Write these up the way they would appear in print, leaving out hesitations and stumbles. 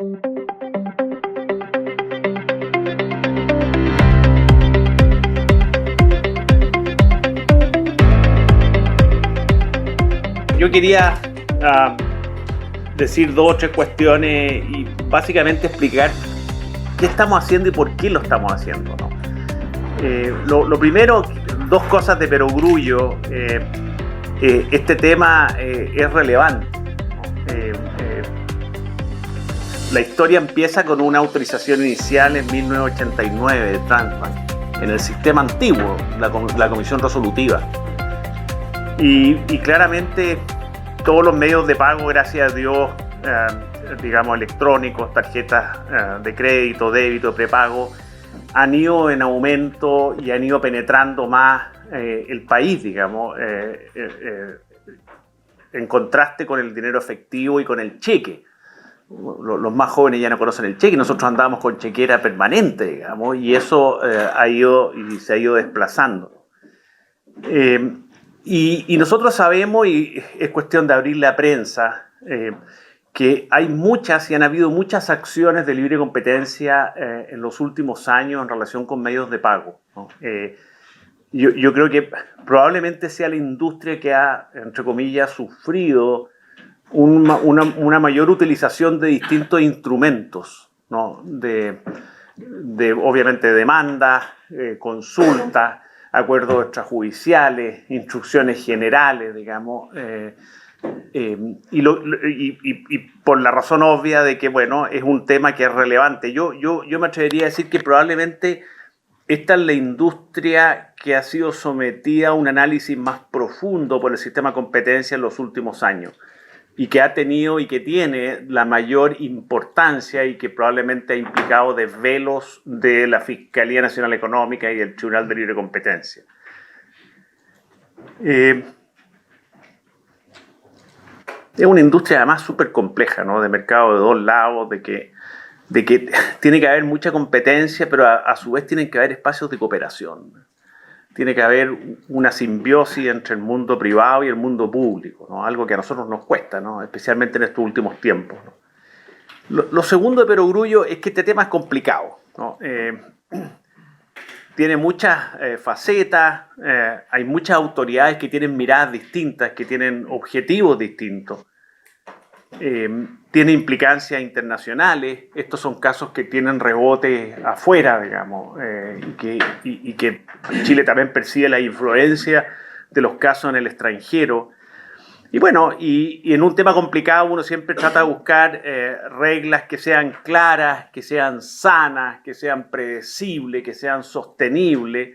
Yo quería decir dos o tres cuestiones y básicamente explicar qué estamos haciendo y por qué lo estamos haciendo, ¿no? Lo primero, dos cosas de perogrullo. Este tema es relevante. La historia empieza con una autorización inicial en 1989 de Transbank, en el sistema antiguo, la Comisión Resolutiva. Y claramente todos los medios de pago, gracias a Dios, digamos electrónicos, tarjetas de crédito, débito, prepago, han ido en aumento y han ido penetrando más el país, digamos, en contraste con el dinero efectivo y con el cheque. Los más jóvenes ya no conocen el cheque, nosotros andábamos con chequera permanente, digamos, y eso se ha ido desplazando. Y nosotros sabemos, y es cuestión de abrir la prensa, que hay muchas y han habido muchas acciones de libre competencia en los últimos años en relación con medios de pago, ¿no? Yo creo que probablemente sea la industria que ha, entre comillas, sufrido una mayor utilización de distintos instrumentos, ¿no? Obviamente demandas, consultas, acuerdos extrajudiciales, instrucciones generales, digamos, y por la razón obvia de que, bueno, es un tema que es relevante. Yo me atrevería a decir que probablemente esta es la industria que ha sido sometida a un análisis más profundo por el sistema de competencia en los últimos años y que ha tenido y que tiene la mayor importancia y que probablemente ha implicado desvelos de la Fiscalía Nacional Económica y del Tribunal de Libre Competencia. Es una industria además súper compleja, ¿no? De mercado de dos lados, de que tiene que haber mucha competencia, pero a su vez tienen que haber espacios de cooperación. Tiene que haber una simbiosis entre el mundo privado y el mundo público, ¿no? Algo que a nosotros nos cuesta, ¿no? Especialmente en estos últimos tiempos, ¿no? Lo segundo de perogrullo es que este tema es complicado, ¿no? Tiene muchas facetas, hay muchas autoridades que tienen miradas distintas, que tienen objetivos distintos. Tiene implicancias internacionales. Estos son casos que tienen rebote afuera, digamos, y que Chile también percibe la influencia de los casos en el extranjero. Y bueno, y en un tema complicado uno siempre trata de buscar reglas que sean claras, que sean sanas, que sean predecibles, que sean sostenibles.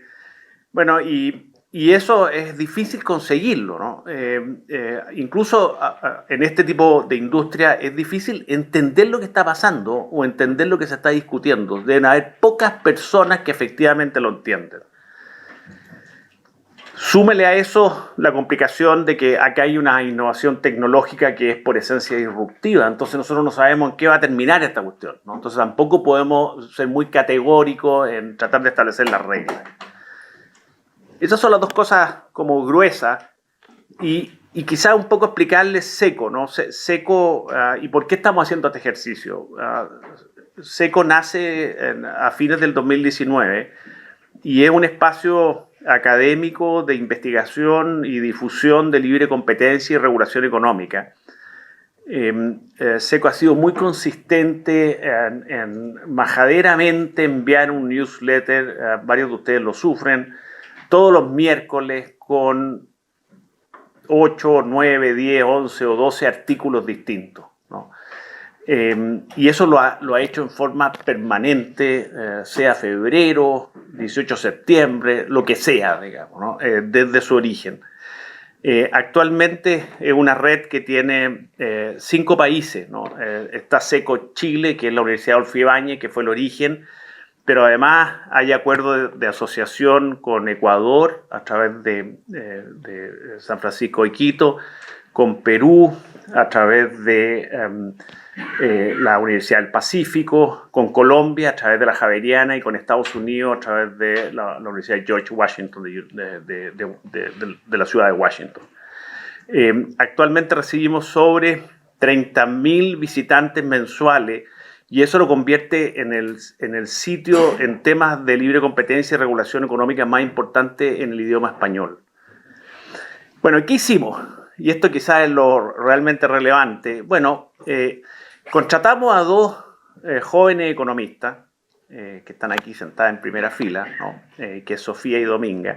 Bueno, y eso es difícil conseguirlo, ¿no? Incluso en este tipo de industria es difícil entender lo que está pasando o entender lo que se está discutiendo. Deben haber pocas personas que efectivamente lo entienden. Súmele a eso la complicación de que acá hay una innovación tecnológica que es por esencia disruptiva, entonces nosotros no sabemos en qué va a terminar esta cuestión, ¿no? Entonces tampoco podemos ser muy categóricos en tratar de establecer las reglas. Esas son las dos cosas como gruesas y quizás un poco explicarles SECO, ¿no? SECO, ¿y por qué estamos haciendo este ejercicio? SECO nace a fines del 2019 y es un espacio académico de investigación y difusión de libre competencia y regulación económica. SECO ha sido muy consistente en majaderamente enviar un newsletter, varios de ustedes lo sufren, todos los miércoles con 8, 9, 10, 11 o 12 artículos distintos, ¿no? Y eso lo ha hecho en forma permanente, sea febrero, 18 de septiembre, lo que sea, digamos, ¿no? Desde su origen. Actualmente es una red que tiene 5 países, ¿no? Está SECO Chile, que es la Universidad Adolfo Ibáñez, que fue el origen, pero además hay acuerdos de asociación con Ecuador a través de San Francisco y Quito, con Perú a través de la Universidad del Pacífico, con Colombia a través de la Javeriana y con Estados Unidos a través de la Universidad de George Washington de la ciudad de Washington. Actualmente recibimos sobre 30.000 visitantes mensuales y eso lo convierte en el sitio en temas de libre competencia y regulación económica más importante en el idioma español. Bueno, ¿qué hicimos? Y esto quizás es lo realmente relevante. Bueno, contratamos a dos jóvenes economistas que están aquí sentadas en primera fila, ¿no? Que es Sofía y Dominga,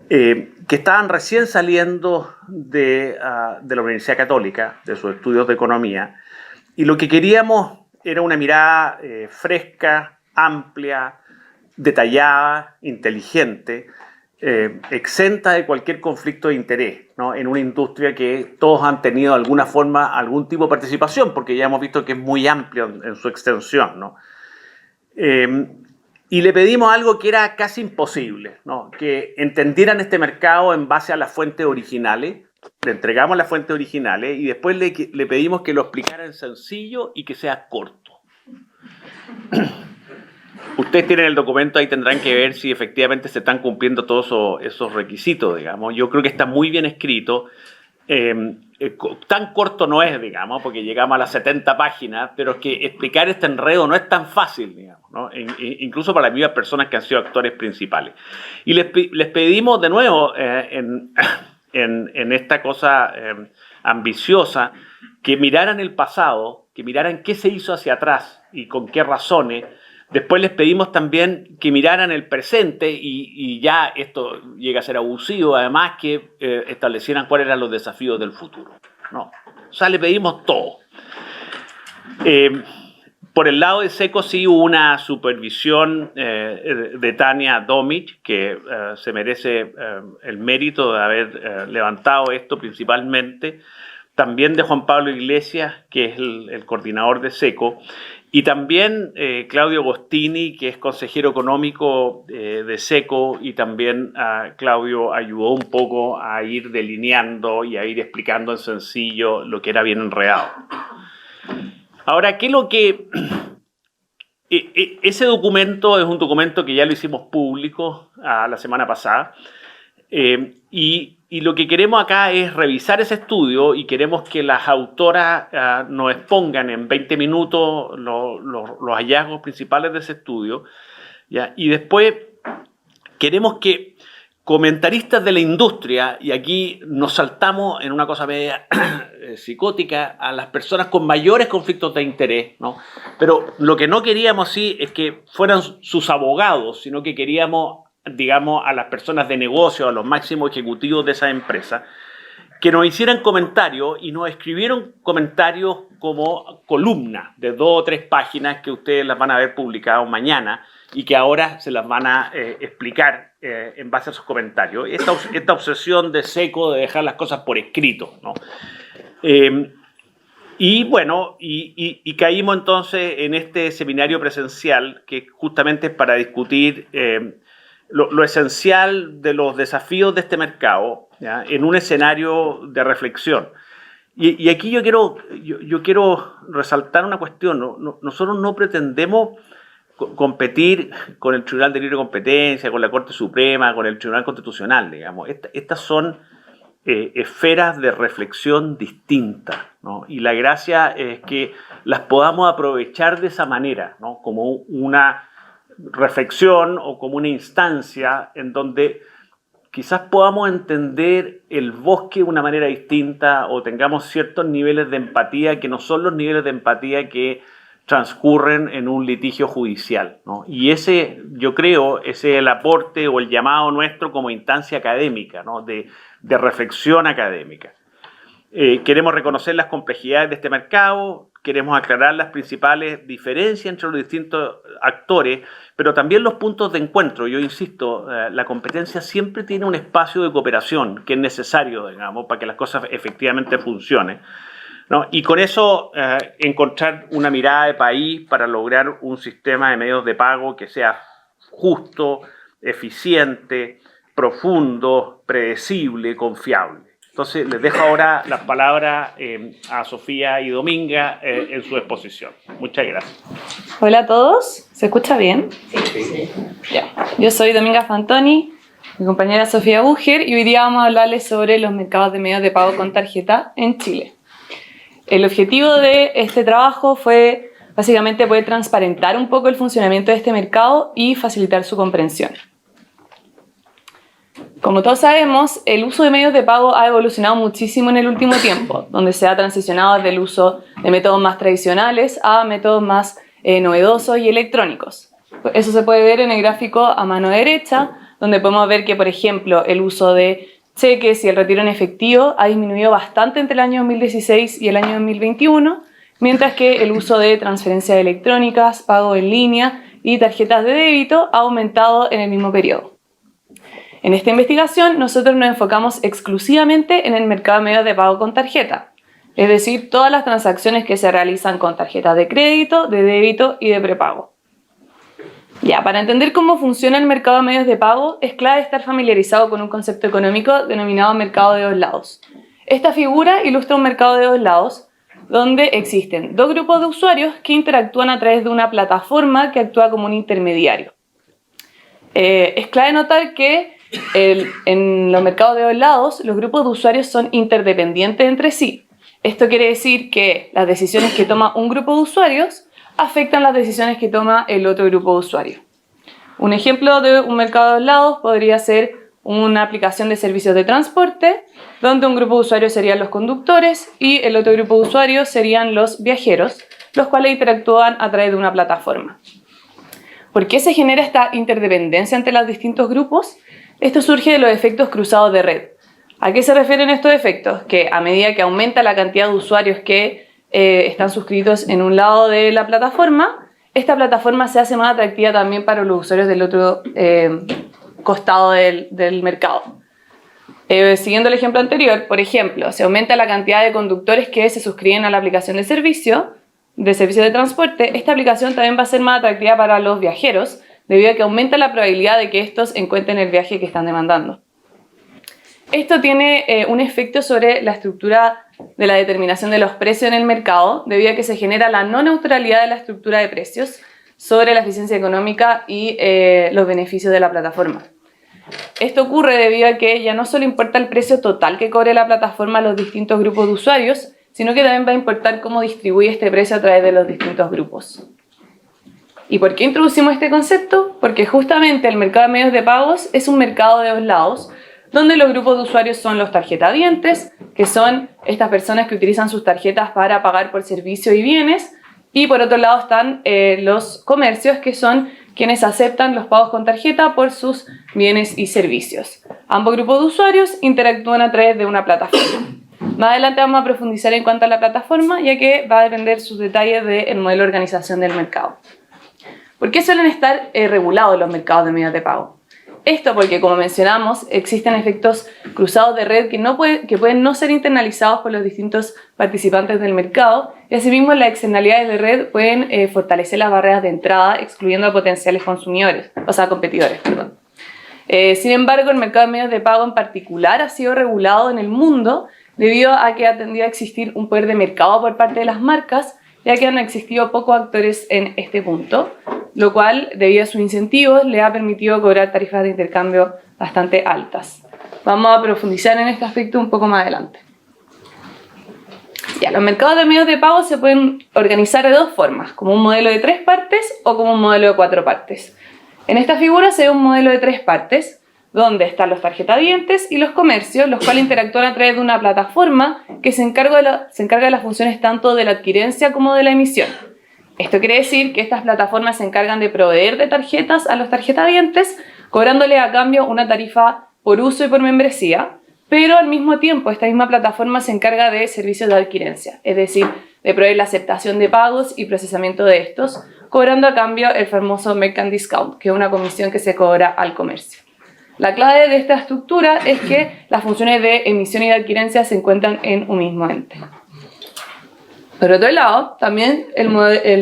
que estaban recién saliendo de la Universidad Católica, de sus estudios de economía, y lo que queríamos era una mirada fresca, amplia, detallada, inteligente, exenta de cualquier conflicto de interés, ¿no? En una industria que todos han tenido de alguna forma algún tipo de participación, porque ya hemos visto que es muy amplio en su extensión, ¿no? Y le pedimos algo que era casi imposible, ¿no? Que entendieran este mercado en base a las fuentes originales. Le entregamos las fuentes originales y después le pedimos que lo explicara en sencillo y que sea corto. Ustedes tienen el documento, ahí tendrán que ver si efectivamente se están cumpliendo todos esos requisitos, digamos. Yo creo que está muy bien escrito. Tan corto no es, digamos, porque llegamos a las 70 páginas, pero es que explicar este enredo no es tan fácil, digamos, ¿no? Incluso para las mismas personas que han sido actores principales. Y les pedimos de nuevo, en esta cosa ambiciosa, que miraran el pasado, que miraran qué se hizo hacia atrás y con qué razones. Después les pedimos también que miraran el presente y ya esto llega a ser abusivo, además que establecieran cuáles eran los desafíos del futuro, ¿no? O sea, le pedimos todo. Por el lado de SECO sí hubo una supervisión de Tania Domic, que se merece el mérito de haber levantado esto principalmente. También de Juan Pablo Iglesias, que es el coordinador de SECO. Y también Claudio Agostini, que es consejero económico de SECO, y también Claudio ayudó un poco a ir delineando y a ir explicando en sencillo lo que era bien enredado. Ahora, ¿qué es lo que...? Ese documento es un documento que ya lo hicimos público la semana pasada, y lo que queremos acá es revisar ese estudio y queremos que las autoras nos expongan en 20 minutos los hallazgos principales de ese estudio, ¿ya? Y después queremos que comentaristas de la industria, y aquí nos saltamos en una cosa media psicótica, a las personas con mayores conflictos de interés, ¿no? Pero lo que no queríamos sí es que fueran sus abogados, sino que queríamos, digamos, a las personas de negocio, a los máximos ejecutivos de esa empresa, que nos hicieran comentarios y nos escribieron comentarios como columnas de 2 o 3 páginas que ustedes las van a ver publicadas mañana y que ahora se las van a explicar en base a esos comentarios. Esta obsesión de SECO de dejar las cosas por escrito, ¿no? Y bueno, y caímos entonces en este seminario presencial que justamente es para discutir lo esencial de los desafíos de este mercado, ¿ya? En un escenario de reflexión. Y aquí yo quiero resaltar una cuestión. Nosotros no pretendemos competir con el Tribunal de Libre Competencia, con la Corte Suprema, con el Tribunal Constitucional, digamos. Estas son esferas de reflexión distintas, ¿no? Y la gracia es que las podamos aprovechar de esa manera, ¿no? Como una reflexión o como una instancia en donde quizás podamos entender el bosque de una manera distinta o tengamos ciertos niveles de empatía que no son los niveles de empatía que transcurren en un litigio judicial, ¿no? Y ese, yo creo, ese es el aporte o el llamado nuestro como instancia académica, ¿no? de reflexión académica. Queremos reconocer las complejidades de este mercado, queremos aclarar las principales diferencias entre los distintos actores, pero también los puntos de encuentro. Yo insisto, la competencia siempre tiene un espacio de cooperación que es necesario, digamos, para que las cosas efectivamente funcionen, ¿no? Y con eso encontrar una mirada de país para lograr un sistema de medios de pago que sea justo, eficiente, profundo, predecible, confiable. Entonces, les dejo ahora las palabras a Sofía y Dominga en su exposición. Muchas gracias. Hola a todos, ¿se escucha bien? Sí. Ya. Yo soy Dominga Fantoni, mi compañera Sofía Bucher, y hoy día vamos a hablarles sobre los mercados de medios de pago con tarjeta en Chile. El objetivo de este trabajo fue básicamente poder transparentar un poco el funcionamiento de este mercado y facilitar su comprensión. Como todos sabemos, el uso de medios de pago ha evolucionado muchísimo en el último tiempo, donde se ha transicionado desde el uso de métodos más tradicionales a métodos más novedosos y electrónicos. Eso se puede ver en el gráfico a mano derecha, donde podemos ver que, por ejemplo, el uso de cheques y el retiro en efectivo ha disminuido bastante entre el año 2016 y el año 2021, mientras que el uso de transferencias electrónicas, pago en línea y tarjetas de débito ha aumentado en el mismo periodo. En esta investigación, nosotros nos enfocamos exclusivamente en el mercado de medios de pago con tarjeta, es decir, todas las transacciones que se realizan con tarjetas de crédito, de débito y de prepago. Ya, para entender cómo funciona el mercado de medios de pago, es clave estar familiarizado con un concepto económico denominado mercado de dos lados. Esta figura ilustra un mercado de dos lados, donde existen dos grupos de usuarios que interactúan a través de una plataforma que actúa como un intermediario. Es clave notar que en los mercados de dos lados, los grupos de usuarios son interdependientes entre sí. Esto quiere decir que las decisiones que toma un grupo de usuarios afectan las decisiones que toma el otro grupo de usuarios. Un ejemplo de un mercado de dos lados podría ser una aplicación de servicios de transporte, donde un grupo de usuarios serían los conductores y el otro grupo de usuarios serían los viajeros, los cuales interactúan a través de una plataforma. ¿Por qué se genera esta interdependencia entre los distintos grupos? Esto surge de los efectos cruzados de red. ¿A qué se refieren estos efectos? Que a medida que aumenta la cantidad de usuarios que están suscritos en un lado de la plataforma, esta plataforma se hace más atractiva también para los usuarios del otro costado del mercado. Siguiendo el ejemplo anterior, por ejemplo, se aumenta la cantidad de conductores que se suscriben a la aplicación de servicio de transporte, esta aplicación también va a ser más atractiva para los viajeros, debido a que aumenta la probabilidad de que estos encuentren el viaje que están demandando. Esto tiene un efecto sobre la estructura de la determinación de los precios en el mercado, debido a que se genera la no neutralidad de la estructura de precios sobre la eficiencia económica y los beneficios de la plataforma. Esto ocurre debido a que ya no solo importa el precio total que cobre la plataforma a los distintos grupos de usuarios, sino que también va a importar cómo distribuye este precio a través de los distintos grupos. ¿Y por qué introducimos este concepto? Porque justamente el mercado de medios de pagos es un mercado de dos lados, donde los grupos de usuarios son los tarjetavientes, que son estas personas que utilizan sus tarjetas para pagar por servicios y bienes, y por otro lado están los comercios, que son quienes aceptan los pagos con tarjeta por sus bienes y servicios. Ambos grupos de usuarios interactúan a través de una plataforma. Más adelante vamos a profundizar en cuanto a la plataforma, ya que va a depender sus detalles del modelo de organización del mercado. ¿Por qué suelen estar regulados los mercados de medios de pago? Esto porque, como mencionamos, existen efectos cruzados de red que pueden no ser internalizados por los distintos participantes del mercado, y asimismo las externalidades de red pueden fortalecer las barreras de entrada, excluyendo a potenciales competidores. Sin embargo, el mercado de medios de pago en particular ha sido regulado en el mundo debido a que ha tendido a existir un poder de mercado por parte de las marcas, ya que han existido pocos actores en este punto, lo cual, debido a sus incentivos, le ha permitido cobrar tarifas de intercambio bastante altas. Vamos a profundizar en este aspecto un poco más adelante. Ya, los mercados de medios de pago se pueden organizar de dos formas, como un modelo de 3 partes o como un modelo de 4 partes. En esta figura se ve un modelo de 3 partes, donde están los tarjetavientes y los comercios, los cuales interactúan a través de una plataforma que se encarga de las funciones tanto de la adquirencia como de la emisión. Esto quiere decir que estas plataformas se encargan de proveer de tarjetas a los tarjetavientes, cobrándole a cambio una tarifa por uso y por membresía, pero al mismo tiempo esta misma plataforma se encarga de servicios de adquirencia, es decir, de proveer la aceptación de pagos y procesamiento de estos, cobrando a cambio el famoso Merchant Discount, que es una comisión que se cobra al comercio. La clave de esta estructura es que las funciones de emisión y de adquirencia se encuentran en un mismo ente. Por otro lado, también el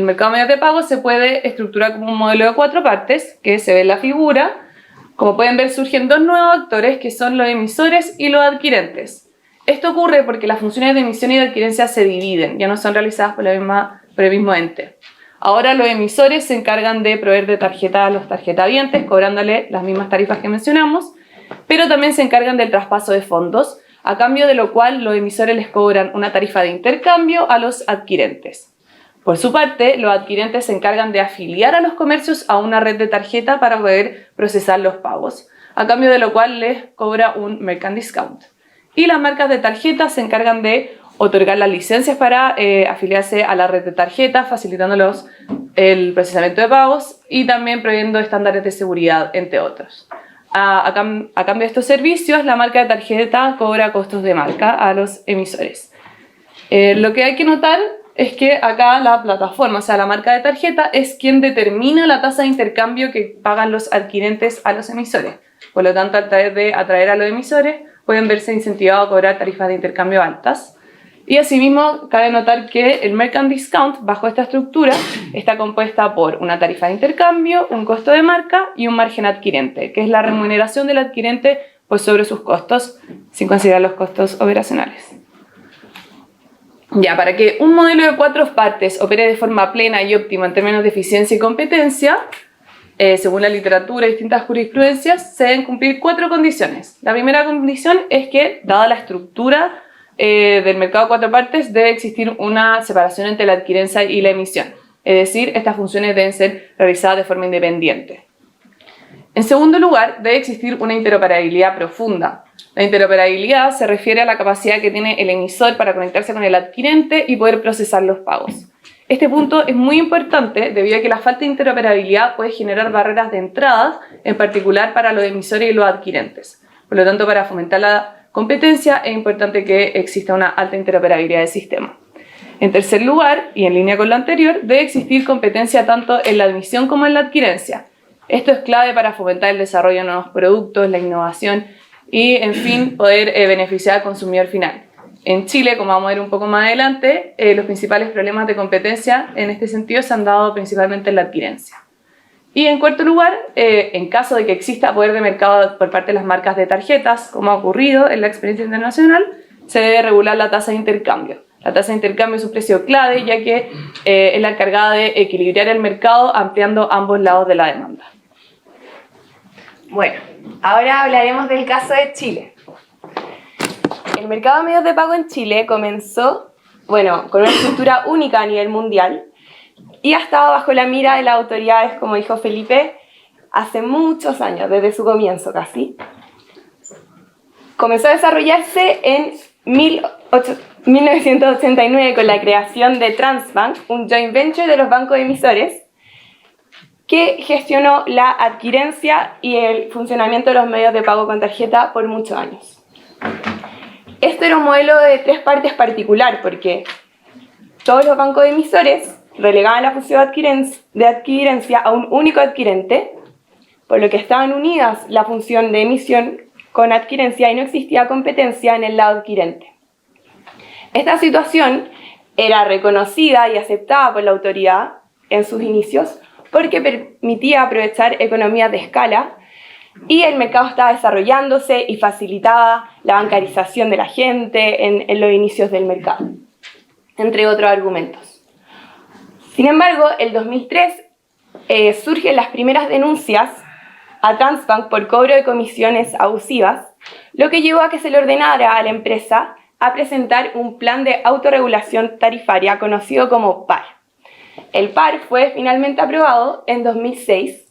mercado de medios de pago se puede estructurar como un modelo de 4 partes, que se ve en la figura. Como pueden ver, surgen dos nuevos actores, que son los emisores y los adquirentes. Esto ocurre porque las funciones de emisión y de adquirencia se dividen, ya no son realizadas por el mismo ente. Ahora los emisores se encargan de proveer de tarjeta a los tarjetavientes, cobrándole las mismas tarifas que mencionamos, pero también se encargan del traspaso de fondos, a cambio de lo cual los emisores les cobran una tarifa de intercambio a los adquirentes. Por su parte, los adquirentes se encargan de afiliar a los comercios a una red de tarjeta para poder procesar los pagos, a cambio de lo cual les cobra un merchant discount. Y las marcas de tarjeta se encargan de otorgar las licencias para afiliarse a la red de tarjetas, facilitándolos el procesamiento de pagos y también proveyendo estándares de seguridad, entre otros. A cambio de estos servicios, la marca de tarjeta cobra costos de marca a los emisores. Lo que hay que notar es que acá la plataforma, o sea, la marca de tarjeta, es quien determina la tasa de intercambio que pagan los adquirentes a los emisores. Por lo tanto, al tratar de atraer a los emisores, pueden verse incentivados a cobrar tarifas de intercambio altas. Y asimismo, cabe notar que el merchant discount, bajo esta estructura, está compuesta por una tarifa de intercambio, un costo de marca y un margen adquirente, que es la remuneración del adquirente por sobre sus costos, sin considerar los costos operacionales. Ya, para que un modelo de 4 partes opere de forma plena y óptima en términos de eficiencia y competencia, según la literatura y distintas jurisprudencias, se deben cumplir 4 condiciones. La primera condición es que, dada la estructura del mercado de 4 partes, debe existir una separación entre la adquirencia y la emisión. Es decir, estas funciones deben ser realizadas de forma independiente. En segundo lugar, debe existir una interoperabilidad profunda. La interoperabilidad se refiere a la capacidad que tiene el emisor para conectarse con el adquirente y poder procesar los pagos. Este punto es muy importante debido a que la falta de interoperabilidad puede generar barreras de entrada, en particular para los emisores y los adquirentes. Por lo tanto, para fomentar la competencia es importante que exista una alta interoperabilidad del sistema. En tercer lugar, y en línea con lo anterior, debe existir competencia tanto en la admisión como en la adquirencia. Esto es clave para fomentar el desarrollo de nuevos productos, la innovación y, en fin, poder beneficiar al consumidor final. En Chile, como vamos a ver un poco más adelante, los principales problemas de competencia en este sentido se han dado principalmente en la adquirencia. Y en cuarto lugar, en caso de que exista poder de mercado por parte de las marcas de tarjetas, como ha ocurrido en la experiencia internacional, se debe regular la tasa de intercambio. La tasa de intercambio es un precio clave, ya que es la encargada de equilibrar el mercado ampliando ambos lados de la demanda. Bueno, ahora hablaremos del caso de Chile. El mercado de medios de pago en Chile comenzó, con una estructura única a nivel mundial y ha estado bajo la mira de las autoridades, como dijo Felipe, hace muchos años, desde su comienzo casi. Comenzó a desarrollarse en 1989 con la creación de Transbank, un joint venture de los bancos emisores, que gestionó la adquirencia y el funcionamiento de los medios de pago con tarjeta por muchos años. Esto era un modelo de 3 partes particular, porque todos los bancos emisores relegaban la función de adquirencia a un único adquirente, por lo que estaban unidas la función de emisión con adquirencia y no existía competencia en el lado adquirente. Esta situación era reconocida y aceptada por la autoridad en sus inicios porque permitía aprovechar economías de escala y el mercado estaba desarrollándose y facilitaba la bancarización de la gente en los inicios del mercado, entre otros argumentos. Sin embargo, en 2003 surgen las primeras denuncias a Transbank por cobro de comisiones abusivas, lo que llevó a que se le ordenara a la empresa a presentar un plan de autorregulación tarifaria conocido como PAR. El PAR fue finalmente aprobado en 2006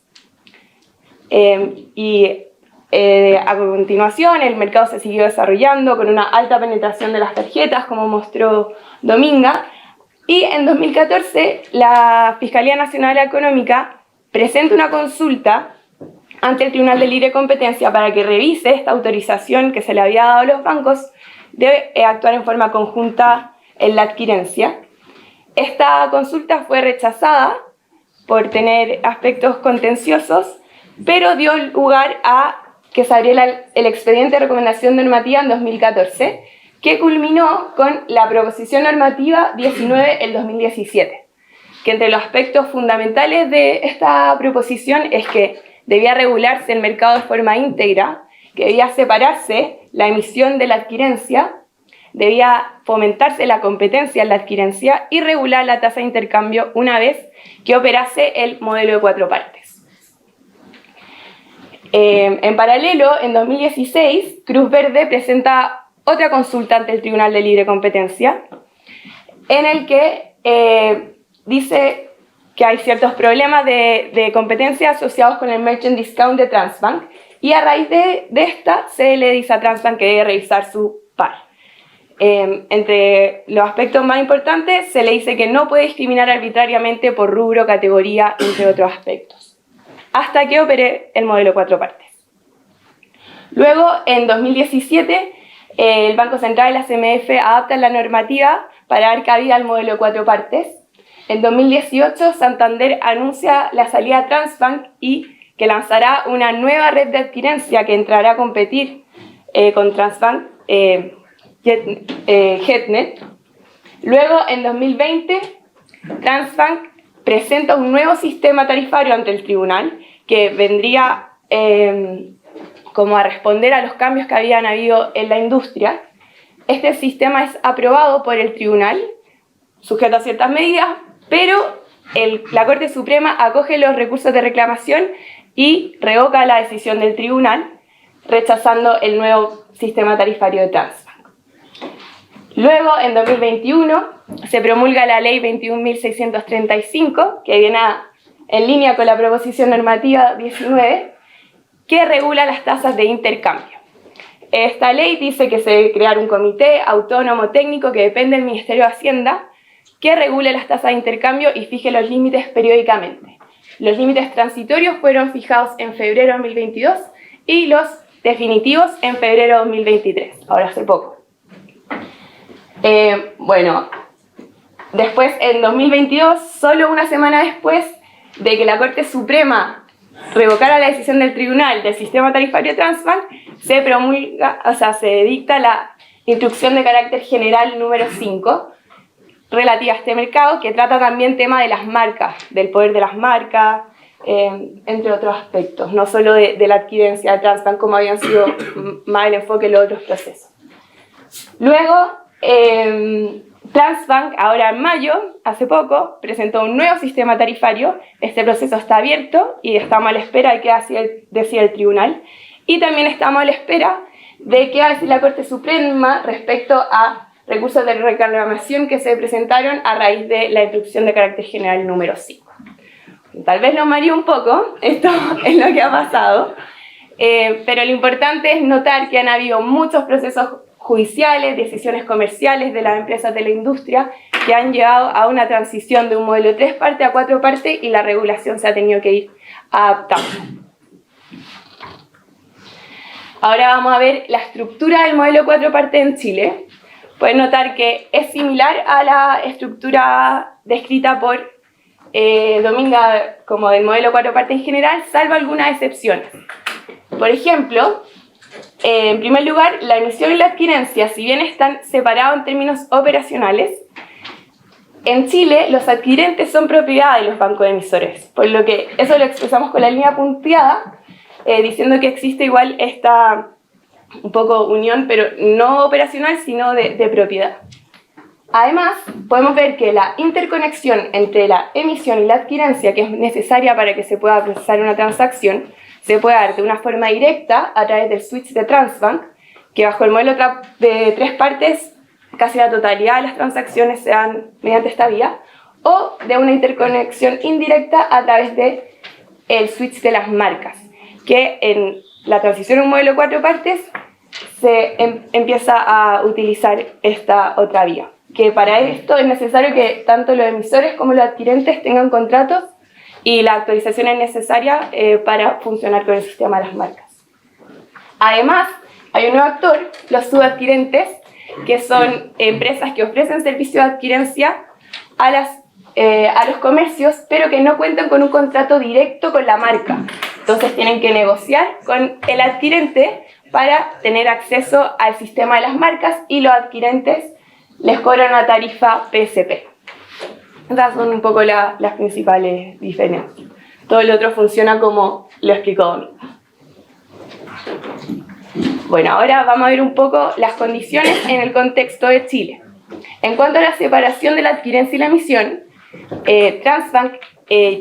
a continuación el mercado se siguió desarrollando con una alta penetración de las tarjetas, como mostró Dominga, y en 2014 la Fiscalía Nacional Económica presenta una consulta ante el Tribunal de Libre Competencia para que revise esta autorización que se le había dado a los bancos de actuar en forma conjunta en la adquirencia. Esta consulta fue rechazada por tener aspectos contenciosos, pero dio lugar a que se abriera el expediente de recomendación normativa en 2014, que culminó con la proposición normativa 19 en 2017, que entre los aspectos fundamentales de esta proposición es que debía regularse el mercado de forma íntegra, que debía separarse la emisión de la adquirencia, debía fomentarse la competencia en la adquirencia y regular la tasa de intercambio una vez que operase el modelo de 4 partes. En paralelo, en 2016, Cruz Verde presenta otra consulta ante el Tribunal de Libre Competencia, en el que dice que hay ciertos problemas de competencia asociados con el Merchant Discount de Transbank, y a raíz de esta se le dice a Transbank que debe revisar su par. Entre los aspectos más importantes se le dice que no puede discriminar arbitrariamente por rubro, categoría, entre otros aspectos, hasta que opere el modelo 4 partes. Luego, en 2017, el Banco Central y la CMF adaptan la normativa para dar cabida al modelo 4 partes. En 2018, Santander anuncia la salida a Transbank y que lanzará una nueva red de adquirencia que entrará a competir con Transbank, Getnet. Luego, en 2020, Transbank presenta un nuevo sistema tarifario ante el tribunal que vendría como a responder a los cambios que habían habido en la industria. Este sistema es aprobado por el tribunal, sujeto a ciertas medidas, pero la Corte Suprema acoge los recursos de reclamación y revoca la decisión del tribunal, rechazando el nuevo sistema tarifario de Transbank. Luego, en 2021, se promulga la Ley 21.635, que viene en línea con la Proposición Normativa 19, que regula las tasas de intercambio. Esta ley dice que se debe crear un comité autónomo técnico que depende del Ministerio de Hacienda, que regule las tasas de intercambio y fije los límites periódicamente. Los límites transitorios fueron fijados en febrero de 2022 y los definitivos en febrero de 2023, ahora hace poco. Después, en 2022, solo una semana después de que la Corte Suprema revocara la decisión del tribunal del sistema tarifario Transbank, se dicta la instrucción de carácter general número 5 relativa a este mercado, que trata también tema de las marcas, del poder de las marcas, entre otros aspectos, no solo de la adquirencia de Transbank, como habían sido más el enfoque en los otros procesos. Luego, Transbank, ahora en mayo, hace poco, presentó un nuevo sistema tarifario. Este proceso está abierto y estamos a la espera de qué decida el tribunal. Y también estamos a la espera de qué va a decir la Corte Suprema respecto a recursos de reclamación que se presentaron a raíz de la instrucción de carácter general número 5. Tal vez nos mareó un poco, esto es lo que ha pasado, pero lo importante es notar que han habido muchos procesos judiciales, decisiones comerciales de las empresas de la industria que han llevado a una transición de un modelo 3 partes a 4 partes y la regulación se ha tenido que ir adaptando. Ahora vamos a ver la estructura del modelo 4 partes en Chile. Pueden notar que es similar a la estructura descrita por Dominga como del modelo 4 partes en general, salvo algunas excepciones. Por ejemplo, en primer lugar, la emisión y la adquirencia, si bien están separados en términos operacionales, en Chile los adquirentes son propiedad de los bancos emisores, por lo que eso lo expresamos con la línea punteada, diciendo que existe igual esta un poco unión, pero no operacional, sino de propiedad. Además, podemos ver que la interconexión entre la emisión y la adquirencia, que es necesaria para que se pueda procesar una transacción, se puede dar de una forma directa a través del switch de Transbank, que bajo el modelo de 3 partes, casi la totalidad de las transacciones se dan mediante esta vía, o de una interconexión indirecta a través del switch de las marcas, que en la transición a un modelo 4 partes se empieza a utilizar esta otra vía, que para esto es necesario que tanto los emisores como los adquirentes tengan contratos y la actualización es necesaria para funcionar con el sistema de las marcas. Además, hay un nuevo actor, los subadquirentes, que son empresas que ofrecen servicios de adquirencia a los comercios, pero que no cuentan con un contrato directo con la marca. Entonces tienen que negociar con el adquirente para tener acceso al sistema de las marcas y los adquirentes les cobran una tarifa PSP. Estas son un poco las principales diferencias. Todo el otro funciona como lo explicó Dominga. Bueno, ahora vamos a ver un poco las condiciones en el contexto de Chile. En cuanto a la separación de la adquirencia y la emisión, Transbank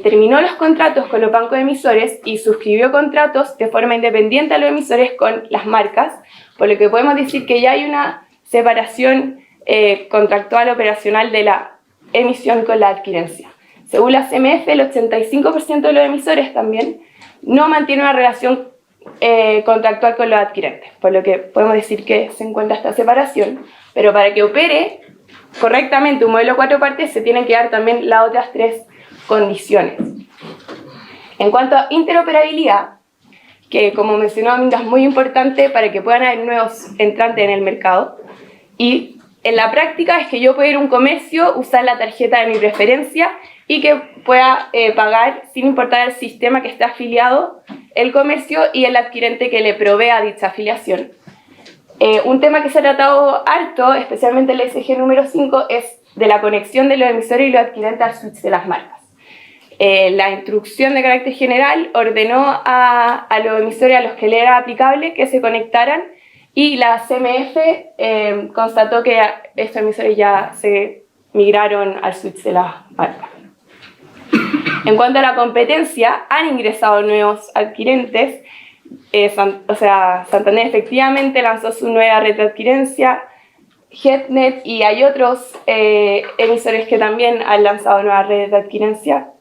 terminó los contratos con los bancos emisores y suscribió contratos de forma independiente a los emisores con las marcas, por lo que podemos decir que ya hay una separación contractual operacional de la emisión con la adquirencia. Según la CMF, el 85% de los emisores también no mantiene una relación contractual con los adquirentes, por lo que podemos decir que se encuentra esta separación, pero para que opere correctamente un modelo 4 partes se tienen que dar también las otras 3 condiciones. En cuanto a interoperabilidad, que como mencionó Dominga es muy importante para que puedan haber nuevos entrantes en el mercado, y en la práctica es que yo pueda ir a un comercio, usar la tarjeta de mi preferencia y que pueda pagar sin importar el sistema que está afiliado el comercio y el adquirente que le provea dicha afiliación. Un tema que se ha tratado harto, especialmente en el SG número 5, es de la conexión de los emisores y los adquirentes al switch de las marcas. La instrucción de carácter general ordenó a los emisores a los que le era aplicable que se conectaran y la CMF constató que estos emisores ya se migraron al switch de las marcas. En cuanto a la competencia, han ingresado nuevos adquirentes. Santander efectivamente lanzó su nueva red de adquirencia, Getnet, y hay otros emisores que también han lanzado nuevas redes de adquirencia.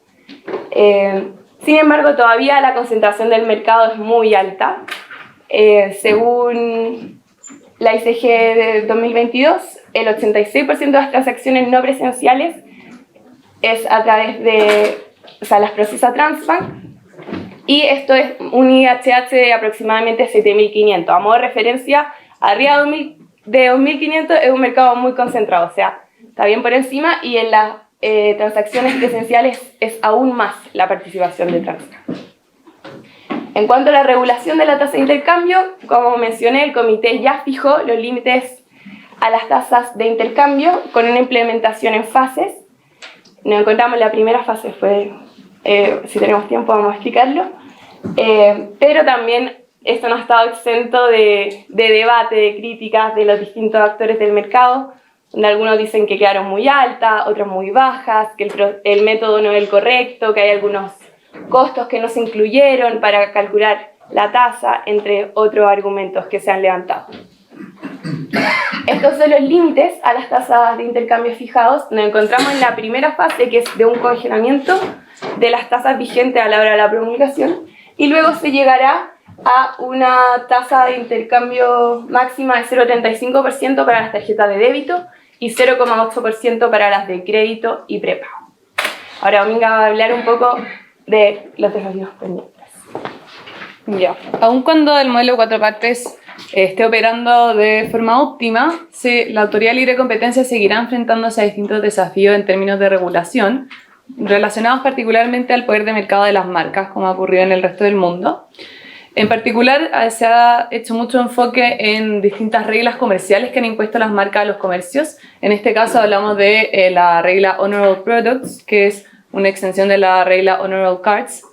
Sin embargo, todavía la concentración del mercado es muy alta. Según la ICG de 2022, el 86% de las transacciones no presenciales es a través de, las procesa Transbank, y esto es un IHH de aproximadamente 7.500. A modo de referencia, arriba de 2.500 es un mercado muy concentrado, o sea, está bien por encima, y en las transacciones presenciales es aún más la participación de Transbank. En cuanto a la regulación de la tasa de intercambio, como mencioné, el comité ya fijó los límites a las tasas de intercambio con una implementación en fases. Nos encontramos en la primera fase, si tenemos tiempo vamos a explicarlo, pero también esto no ha estado exento de debate, de críticas de los distintos actores del mercado, donde algunos dicen que quedaron muy altas, otros muy bajas, que el método no es el correcto, que hay algunos costos que no se incluyeron para calcular la tasa, entre otros argumentos que se han levantado. Estos son los límites a las tasas de intercambio fijados. Nos encontramos en la primera fase, que es de un congelamiento de las tasas vigentes a la hora de la promulgación, y luego se llegará a una tasa de intercambio máxima de 0,35% para las tarjetas de débito y 0,8% para las de crédito y prepago. Ahora Dominga va a hablar un poco de los desafíos pendientes. Ya. Aun cuando el modelo 4 partes esté operando de forma óptima, la Autoridad de Libre Competencia seguirá enfrentándose a distintos desafíos en términos de regulación, relacionados particularmente al poder de mercado de las marcas, como ha ocurrido en el resto del mundo. En particular, se ha hecho mucho enfoque en distintas reglas comerciales que han impuesto las marcas a los comercios. En este caso hablamos de la regla Honorable Products, que es una extensión de la regla Honorable Cards.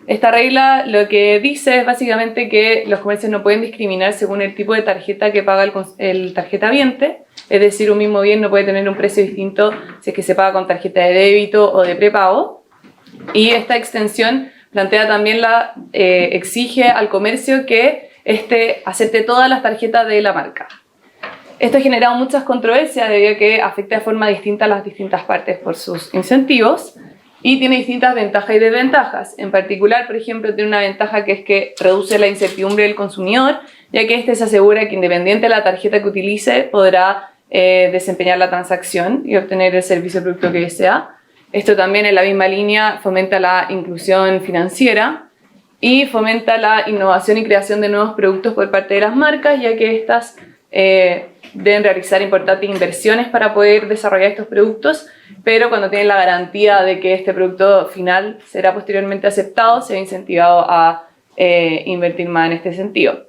Esta regla lo que dice es básicamente que los comercios no pueden discriminar según el tipo de tarjeta que paga el tarjetaviente, es decir, un mismo bien no puede tener un precio distinto si es que se paga con tarjeta de débito o de prepago. Y esta extensión plantea también exige al comercio que acepte todas las tarjetas de la marca. Esto ha generado muchas controversias debido a que afecta de forma distinta a las distintas partes por sus incentivos y tiene distintas ventajas y desventajas. En particular, por ejemplo, tiene una ventaja que es que reduce la incertidumbre del consumidor, ya que se asegura que independiente de la tarjeta que utilice podrá desempeñar la transacción y obtener el servicio o producto que desea. Esto también en la misma línea fomenta la inclusión financiera y fomenta la innovación y creación de nuevos productos por parte de las marcas, ya que estas deben realizar importantes inversiones para poder desarrollar estos productos, pero cuando tienen la garantía de que este producto final será posteriormente aceptado, se ve incentivado a invertir más en este sentido.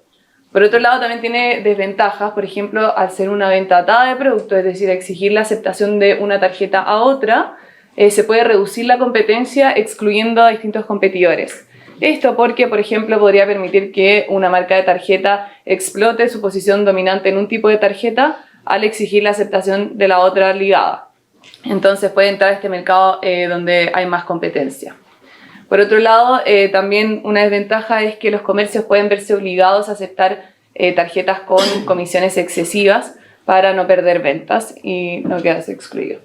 Por otro lado, también tiene desventajas, por ejemplo, al ser una venta atada de productos, es decir, exigir la aceptación de una tarjeta a otra, se puede reducir la competencia excluyendo a distintos competidores. Esto porque, por ejemplo, podría permitir que una marca de tarjeta explote su posición dominante en un tipo de tarjeta al exigir la aceptación de la otra ligada. Entonces puede entrar a este mercado donde hay más competencia. Por otro lado, también una desventaja es que los comercios pueden verse obligados a aceptar tarjetas con comisiones excesivas para no perder ventas y no quedarse excluidos.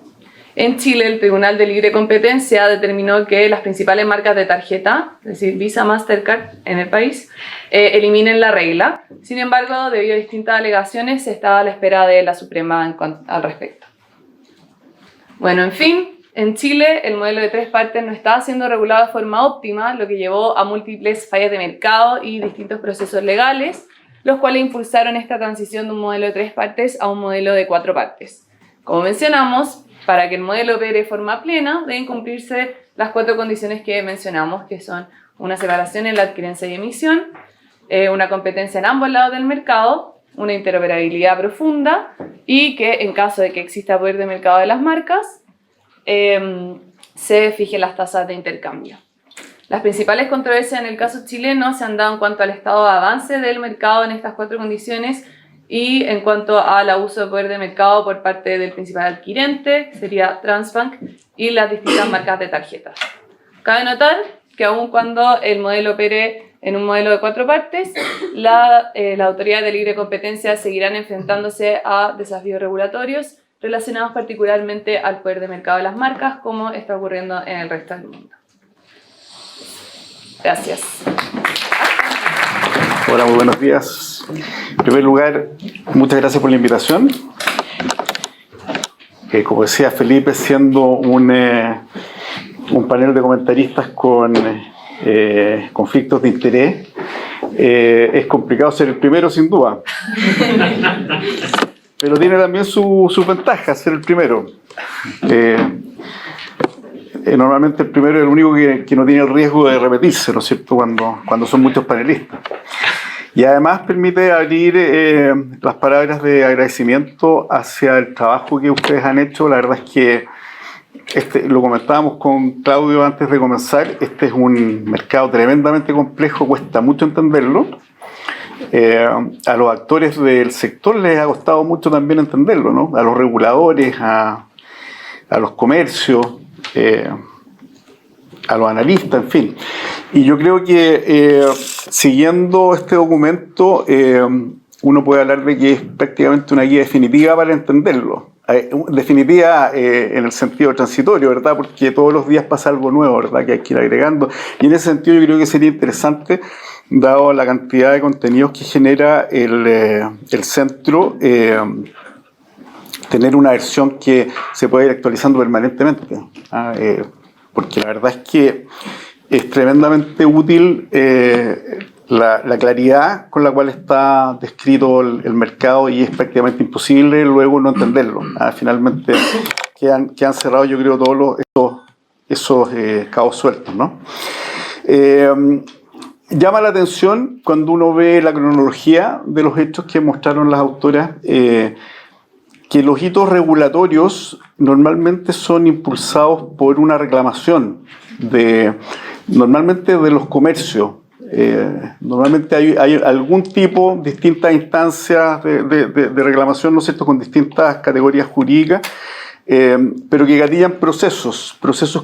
En Chile, el Tribunal de Libre Competencia determinó que las principales marcas de tarjeta, es decir, Visa, Mastercard en el país, eliminen la regla. Sin embargo, debido a distintas alegaciones, se estaba a la espera de la Suprema al respecto. Bueno, en fin, en Chile el modelo de 3 partes no estaba siendo regulado de forma óptima, lo que llevó a múltiples fallas de mercado y distintos procesos legales, los cuales impulsaron esta transición de un modelo de 3 partes a un modelo de 4 partes. Como mencionamos, para que el modelo opere de forma plena, deben cumplirse las 4 condiciones que mencionamos, que son una separación en la adquirencia y emisión, una competencia en ambos lados del mercado, una interoperabilidad profunda y que en caso de que exista poder de mercado de las marcas, se fijen las tasas de intercambio. Las principales controversias en el caso chileno se han dado en cuanto al estado de avance del mercado en estas 4 condiciones y en cuanto al abuso de poder de mercado por parte del principal adquirente, sería Transbank, y las distintas marcas de tarjetas. Cabe notar que aun cuando el modelo opere en un modelo de 4 partes, las autoridades de libre competencia seguirán enfrentándose a desafíos regulatorios relacionados particularmente al poder de mercado de las marcas, como está ocurriendo en el resto del mundo. Gracias. Hola, muy buenos días. En primer lugar, muchas gracias por la invitación. Como decía Felipe, siendo un panel de comentaristas con conflictos de interés, es complicado ser el primero, sin duda. Pero tiene también sus ventajas ser el primero. Normalmente el primero es el único que no tiene el riesgo de repetirse, ¿no es cierto?, cuando son muchos panelistas. Y además permite abrir las palabras de agradecimiento hacia el trabajo que ustedes han hecho. La verdad es que lo comentábamos con Claudio antes de comenzar, este es un mercado tremendamente complejo, cuesta mucho entenderlo. A los actores del sector les ha costado mucho también entenderlo, ¿no? A los reguladores, a los comercios, a los analistas, en fin. Y yo creo que siguiendo este documento uno puede hablar de que es prácticamente una guía definitiva para entenderlo. Definitiva en el sentido transitorio, ¿verdad? Porque todos los días pasa algo nuevo, ¿verdad?, que hay que ir agregando. Y en ese sentido yo creo que sería interesante, dado la cantidad de contenidos que genera el centro, tener una versión que se pueda ir actualizando permanentemente. Porque la verdad es que es tremendamente útil la claridad con la cual está descrito el mercado y es prácticamente imposible luego no entenderlo. Finalmente quedan cerrados, yo creo, todos esos cabos sueltos, ¿no? Llama la atención cuando uno ve la cronología de los hechos que mostraron las autoras, que los hitos regulatorios normalmente son impulsados por una reclamación normalmente de los comercios. Normalmente hay algún tipo, distintas instancias de reclamación, ¿no es cierto?, con distintas categorías jurídicas, pero que gatillan procesos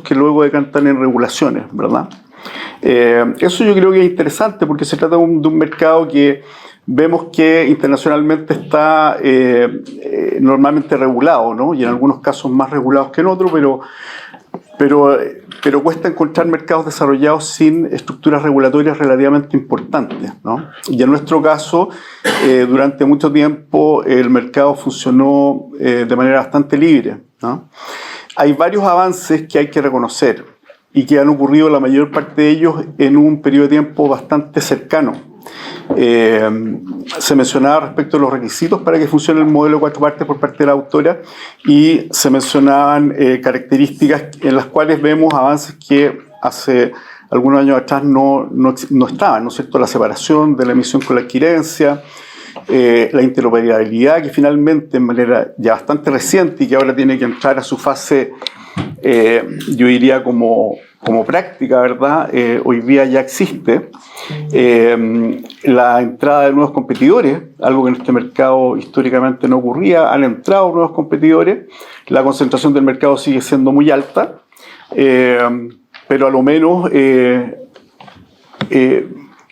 que luego decantan en regulaciones, ¿verdad? Eso yo creo que es interesante porque se trata de un mercado que vemos que internacionalmente está normalmente regulado, ¿no? Y en algunos casos más regulados que en otros, pero cuesta encontrar mercados desarrollados sin estructuras regulatorias relativamente importantes, ¿no? Y en nuestro caso, durante mucho tiempo el mercado funcionó de manera bastante libre, ¿no? Hay varios avances que hay que reconocer y que han ocurrido la mayor parte de ellos en un periodo de tiempo bastante cercano. Se mencionaba respecto a los requisitos para que funcione el modelo 4 partes por parte de la autora y se mencionaban características en las cuales vemos avances que hace algunos años atrás no estaban, ¿no es cierto? La separación de la emisión con la adquirencia, la interoperabilidad que finalmente en manera ya bastante reciente y que ahora tiene que entrar a su fase, yo diría como práctica, ¿verdad? Hoy día ya existe. La entrada de nuevos competidores, algo que en este mercado históricamente no ocurría, han entrado nuevos competidores, la concentración del mercado sigue siendo muy alta, pero a lo menos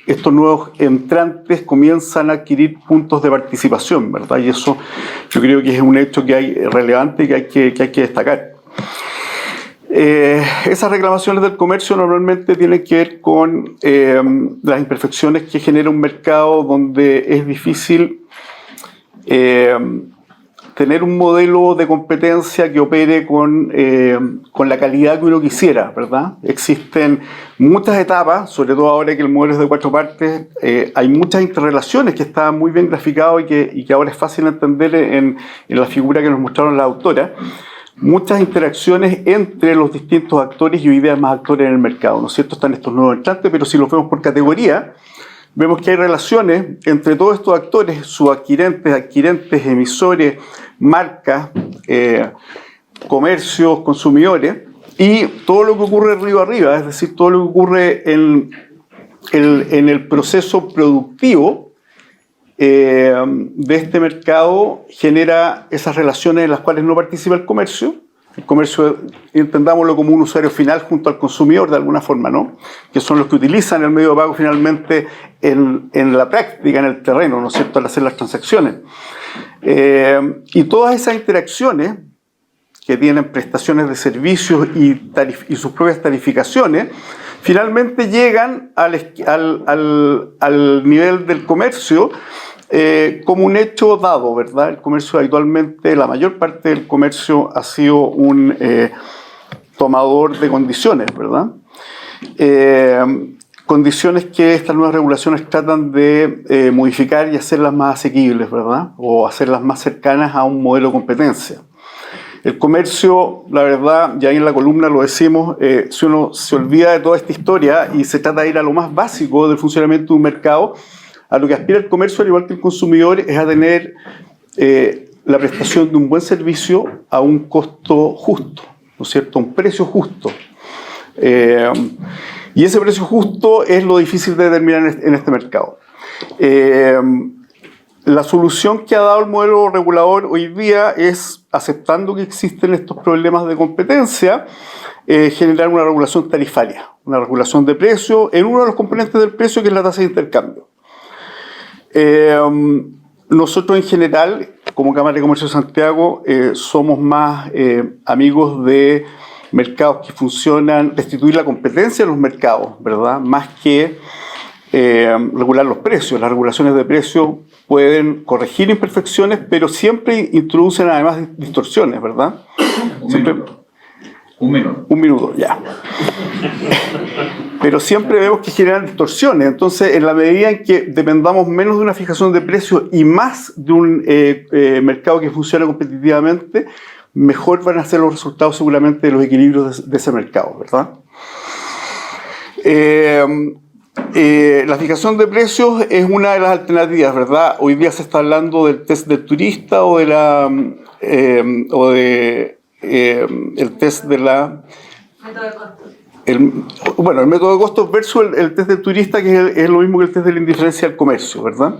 estos nuevos entrantes comienzan a adquirir puntos de participación, ¿verdad? Y eso yo creo que es un hecho que hay relevante y que hay que destacar. Esas reclamaciones del comercio normalmente tienen que ver con las imperfecciones que genera un mercado donde es difícil tener un modelo de competencia que opere con la calidad que uno quisiera, ¿verdad? Existen muchas etapas, sobre todo ahora que el modelo es de 4 partes, hay muchas interrelaciones que están muy bien graficadas y que ahora es fácil entender en la figura que nos mostraron las autoras. Muchas interacciones entre los distintos actores y hoy día más actores en el mercado, ¿no es cierto? Están estos nuevos entrantes, pero si los vemos por categoría, vemos que hay relaciones entre todos estos actores, subadquirentes, adquirentes, emisores, marcas, comercios, consumidores, y todo lo que ocurre río arriba, es decir, todo lo que ocurre en el proceso productivo de este mercado genera esas relaciones en las cuales no participa el comercio. El comercio, entendámoslo como un usuario final junto al consumidor de alguna forma, ¿no? Que son los que utilizan el medio de pago finalmente en la práctica, en el terreno, ¿no es cierto?, al hacer las transacciones. Y todas esas interacciones que tienen prestaciones de servicios y sus propias tarificaciones, finalmente llegan al nivel del comercio como un hecho dado, ¿verdad? El comercio habitualmente, la mayor parte del comercio ha sido un tomador de condiciones, ¿verdad? Condiciones que estas nuevas regulaciones tratan de modificar y hacerlas más asequibles, ¿verdad? O hacerlas más cercanas a un modelo de competencia. El comercio, la verdad, ya ahí en la columna lo decimos, si uno se olvida de toda esta historia y se trata de ir a lo más básico del funcionamiento de un mercado, a lo que aspira el comercio, al igual que el consumidor, es a tener la prestación de un buen servicio a un costo justo, ¿no es cierto?, un precio justo. Y ese precio justo es lo difícil de determinar en este mercado. La solución que ha dado el modelo regulador hoy día es, aceptando que existen estos problemas de competencia, generar una regulación tarifaria, una regulación de precio en uno de los componentes del precio, que es la tasa de intercambio. Nosotros en general, como Cámara de Comercio de Santiago, somos más amigos de mercados que funcionan, restituir la competencia en los mercados, ¿verdad? Más que regular los precios. Las regulaciones de precios pueden corregir imperfecciones, pero siempre introducen además distorsiones, ¿verdad? Un minuto, ya. Pero siempre vemos que generan distorsiones. Entonces, en la medida en que dependamos menos de una fijación de precios y más de un mercado que funcione competitivamente, mejor van a ser los resultados seguramente de los equilibrios de ese mercado, ¿verdad? La fijación de precios es una de las alternativas, ¿verdad? Hoy día se está hablando del test del turista o el test de la... Método de costos. El método de costos versus el test del turista, que es lo mismo que el test de la indiferencia al comercio, ¿verdad?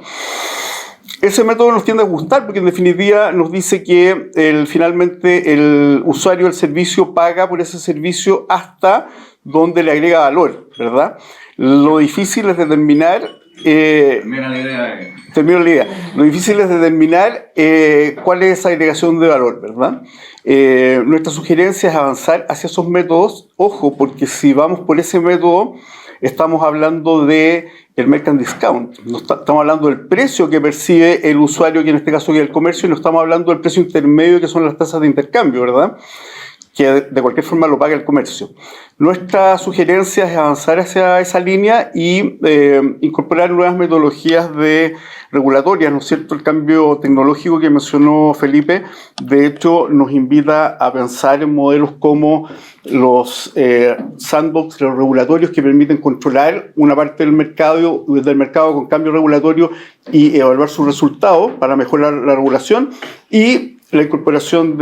Ese método nos tiende a gustar porque en definitiva nos dice que finalmente el usuario del servicio paga por ese servicio hasta donde le agrega valor, ¿verdad? Lo difícil es determinar... Termino la idea. Lo difícil es determinar cuál es esa agregación de valor, ¿verdad? Nuestra sugerencia es avanzar hacia esos métodos. Ojo, porque si vamos por ese método, estamos hablando de el merchant discount. No estamos hablando del precio que percibe el usuario, que en este caso es el comercio, y no estamos hablando del precio intermedio, que son las tasas de intercambio, ¿verdad?, que de cualquier forma lo paga el comercio. Nuestra sugerencia es avanzar hacia esa línea y incorporar nuevas metodologías regulatorias, ¿no es cierto? El cambio tecnológico que mencionó Felipe, de hecho, nos invita a pensar en modelos como los sandbox, los regulatorios que permiten controlar una parte del mercado con cambio regulatorio y evaluar sus resultados para mejorar la regulación, y la incorporación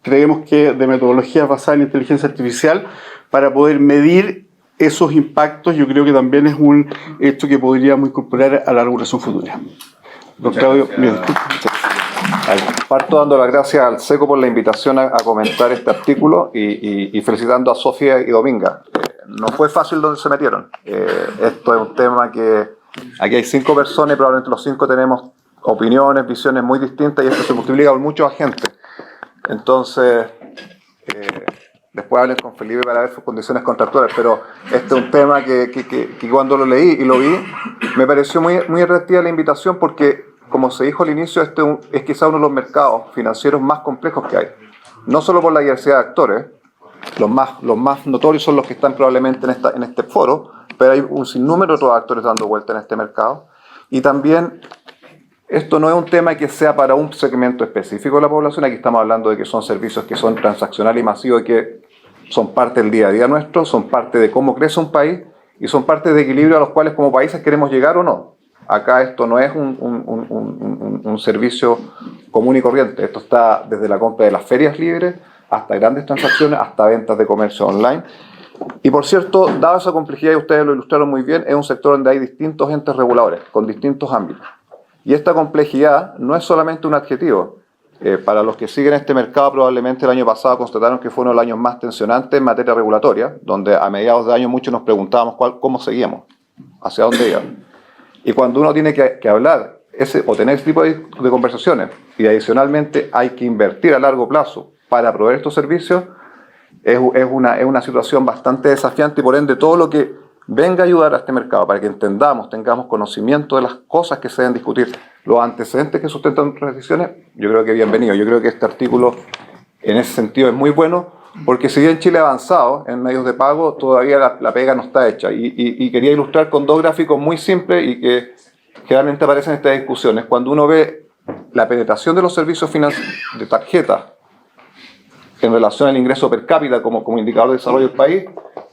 creemos que de metodologías basadas en inteligencia artificial para poder medir esos impactos. Yo creo que también es un hecho que podríamos incorporar a la regulación futura. Don Claudio, bien. Parto dando las gracias al SECO por la invitación a comentar este artículo y felicitando a Sofía y Dominga. No fue fácil donde se metieron. Esto es un tema que aquí hay 5 personas y probablemente los 5 tenemos opiniones, visiones muy distintas, y esto se multiplica por muchos agentes. Entonces, Después hablen con Felipe para ver sus condiciones contractuales, pero este es un tema que cuando lo leí y lo vi, me pareció muy atractiva la invitación porque, como se dijo al inicio, es quizá uno de los mercados financieros más complejos que hay. No solo por la diversidad de actores, los más notorios son los que están probablemente en este foro, pero hay un sinnúmero de otros actores dando vuelta en este mercado. Y también, esto no es un tema que sea para un segmento específico de la población, aquí estamos hablando de que son servicios que son transaccionales y masivos y que son parte del día a día nuestro, son parte de cómo crece un país y son parte de equilibrio a los cuales como países queremos llegar o no. Acá esto no es un servicio común y corriente, esto está desde la compra de las ferias libres hasta grandes transacciones, hasta ventas de comercio online. Y por cierto, dada esa complejidad, y ustedes lo ilustraron muy bien, es un sector donde hay distintos entes reguladores, con distintos ámbitos. Y esta complejidad no es solamente un adjetivo. Para los que siguen este mercado, probablemente el año pasado constataron que fue uno de los años más tensionantes en materia regulatoria, donde a mediados de año muchos nos preguntábamos cómo seguíamos, hacia dónde íbamos. Y cuando uno tiene que hablar o tener ese tipo de conversaciones, y adicionalmente hay que invertir a largo plazo para proveer estos servicios, es una situación bastante desafiante y por ende todo lo que venga a ayudar a este mercado para que entendamos, tengamos conocimiento de las cosas que se deben discutir, los antecedentes que sustentan nuestras decisiones, yo creo que bienvenido. Yo creo que este artículo en ese sentido es muy bueno porque si bien Chile ha avanzado en medios de pago, todavía la pega no está hecha. Y quería ilustrar con dos gráficos muy simples y que generalmente aparecen en estas discusiones. Cuando uno ve la penetración de los servicios financieros de tarjeta en relación al ingreso per cápita como indicador de desarrollo del país,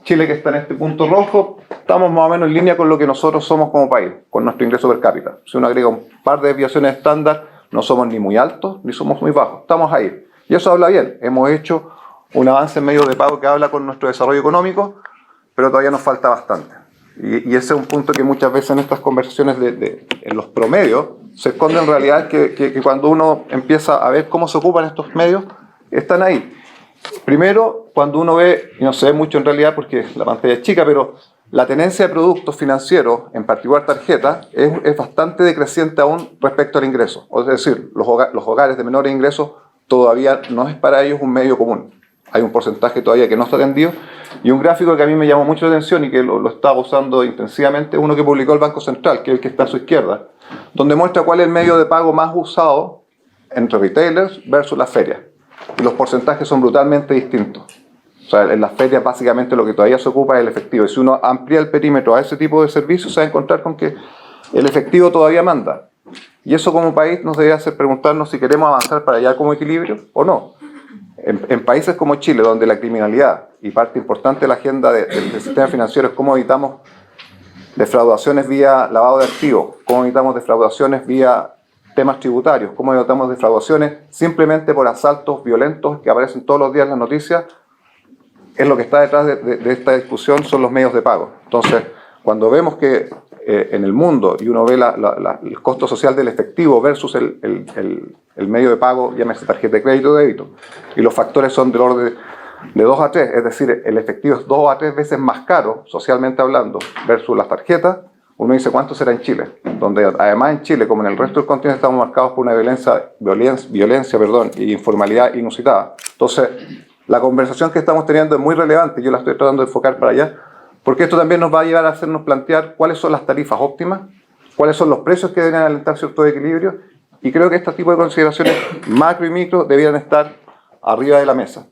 Chile, que está en este punto rojo, estamos más o menos en línea con lo que nosotros somos como país, con nuestro ingreso per cápita. Si uno agrega un par de desviaciones estándar, no somos ni muy altos ni somos muy bajos, estamos ahí. Y eso habla bien, hemos hecho un avance en medios de pago que habla con nuestro desarrollo económico, pero todavía nos falta bastante. Y ese es un punto que muchas veces en estas conversaciones en los promedios se esconden realidades que cuando uno empieza a ver cómo se ocupan estos medios, están ahí. Primero, cuando uno ve, y no se ve mucho en realidad porque la pantalla es chica, pero la tenencia de productos financieros, en particular tarjetas, es bastante decreciente aún respecto al ingreso. Es decir, los hogares de menores ingresos todavía no es para ellos un medio común. Hay un porcentaje todavía que no está atendido. Y un gráfico que a mí me llamó mucho la atención y que lo estaba usando intensivamente es uno que publicó el Banco Central, que es el que está a su izquierda, donde muestra cuál es el medio de pago más usado entre retailers versus las ferias. Y los porcentajes son brutalmente distintos. O sea, en las ferias básicamente lo que todavía se ocupa es el efectivo. Y si uno amplía el perímetro a ese tipo de servicios, se va a encontrar con que el efectivo todavía manda. Y eso como país nos debe hacer preguntarnos si queremos avanzar para allá como equilibrio o no. En países como Chile, donde la criminalidad y parte importante de la agenda del sistema financiero es cómo evitamos defraudaciones vía lavado de activos, cómo evitamos defraudaciones vía temas tributarios, cómo evitamos defraudaciones simplemente por asaltos violentos que aparecen todos los días en las noticias, es lo que está detrás de esta discusión, son los medios de pago. Entonces, cuando vemos que en el mundo y uno ve el costo social del efectivo versus el medio de pago, llámese tarjeta de crédito o débito, y los factores son del orden de 2 a 3, es decir, el efectivo es 2 a 3 veces más caro, socialmente hablando, versus las tarjetas, uno dice cuánto será en Chile, donde además en Chile, como en el resto del continente, estamos marcados por una violencia y informalidad inusitada. Entonces, la conversación que estamos teniendo es muy relevante, yo la estoy tratando de enfocar para allá, porque esto también nos va a llevar a hacernos plantear cuáles son las tarifas óptimas, cuáles son los precios que deben alentar cierto equilibrio, y creo que este tipo de consideraciones macro y micro debieran estar arriba de la mesa.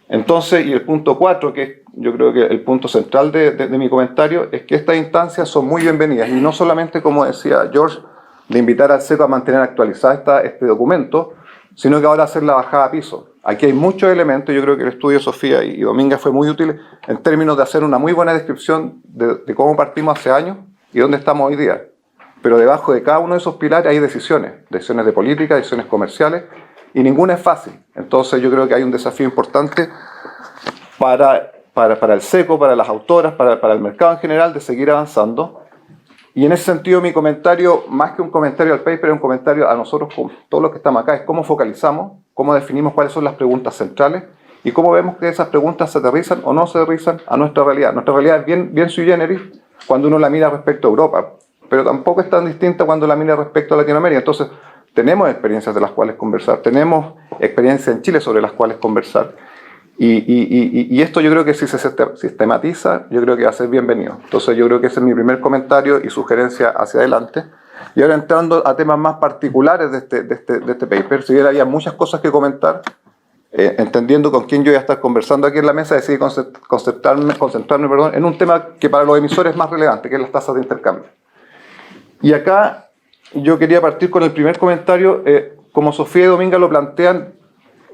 Entonces, y el punto 4, que yo creo que el punto central de mi comentario, es que estas instancias son muy bienvenidas, y no solamente, como decía George, de invitar al SECO a mantener actualizado este documento, sino que ahora hacer la bajada a piso. Aquí hay muchos elementos, yo creo que el estudio de Sofía y Dominga fue muy útil en términos de hacer una muy buena descripción de cómo partimos hace años y dónde estamos hoy día. Pero debajo de cada uno de esos pilares hay decisiones de política, decisiones comerciales, y ninguna es fácil. Entonces yo creo que hay un desafío importante para el SECO, para las autoras, para el mercado en general, de seguir avanzando. Y en ese sentido mi comentario, más que un comentario al paper, es un comentario a nosotros, todos los que estamos acá, es cómo focalizamos, cómo definimos cuáles son las preguntas centrales y cómo vemos que esas preguntas se aterrizan o no se aterrizan a nuestra realidad. Nuestra realidad es bien sui generis cuando uno la mira respecto a Europa, pero tampoco es tan distinta cuando la mira respecto a Latinoamérica. Entonces, tenemos experiencias de las cuales conversar, tenemos experiencias en Chile sobre las cuales conversar. Y esto yo creo que si se sistematiza, yo creo que va a ser bienvenido. Entonces yo creo que ese es mi primer comentario y sugerencia hacia adelante. Y ahora entrando a temas más particulares de este paper, si bien había muchas cosas que comentar, entendiendo con quién yo voy a estar conversando aquí en la mesa, decidí concentrarme en un tema que para los emisores es más relevante, que es las tasas de intercambio. Y acá yo quería partir con el primer comentario, como Sofía y Dominga lo plantean,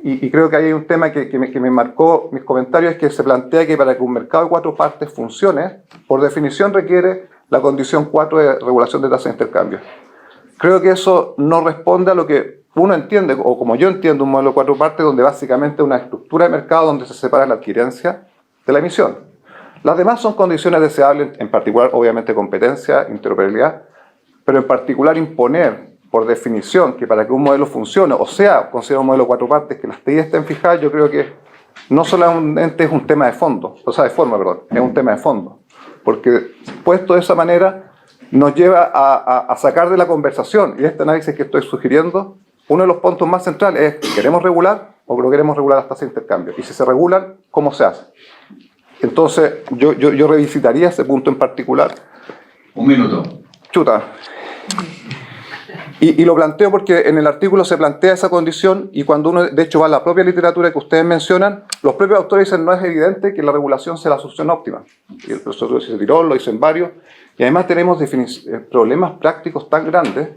y creo que hay un tema que me marcó mis comentarios, es que se plantea que para que un mercado de 4 partes funcione, por definición requiere la condición 4 de regulación de tasas de intercambio. Creo que eso no responde a lo que uno entiende, o como yo entiendo un modelo de 4 partes, donde básicamente es una estructura de mercado donde se separa la adquirencia de la emisión. Las demás son condiciones deseables, en particular, obviamente, competencia, interoperabilidad, pero en particular imponer, por definición, que para que un modelo funcione, o sea, considerado un modelo de 4 partes, que las TI estén fijadas, yo creo que no solamente es un tema de fondo, o sea, de forma, perdón, es un tema de fondo. Porque puesto de esa manera, nos lleva a sacar de la conversación, y este análisis que estoy sugiriendo, uno de los puntos más centrales es, ¿queremos regular o no queremos regular las tasas de intercambio? Y si se regulan, ¿cómo se hace? Entonces, yo revisitaría ese punto en particular. Un minuto. Chuta. Y lo planteo porque en el artículo se plantea esa condición, y cuando uno, de hecho, va a la propia literatura que ustedes mencionan, los propios autores dicen no es evidente que la regulación sea la solución óptima. Y el profesor Tirol lo hizo en varios, y además tenemos problemas prácticos tan grandes.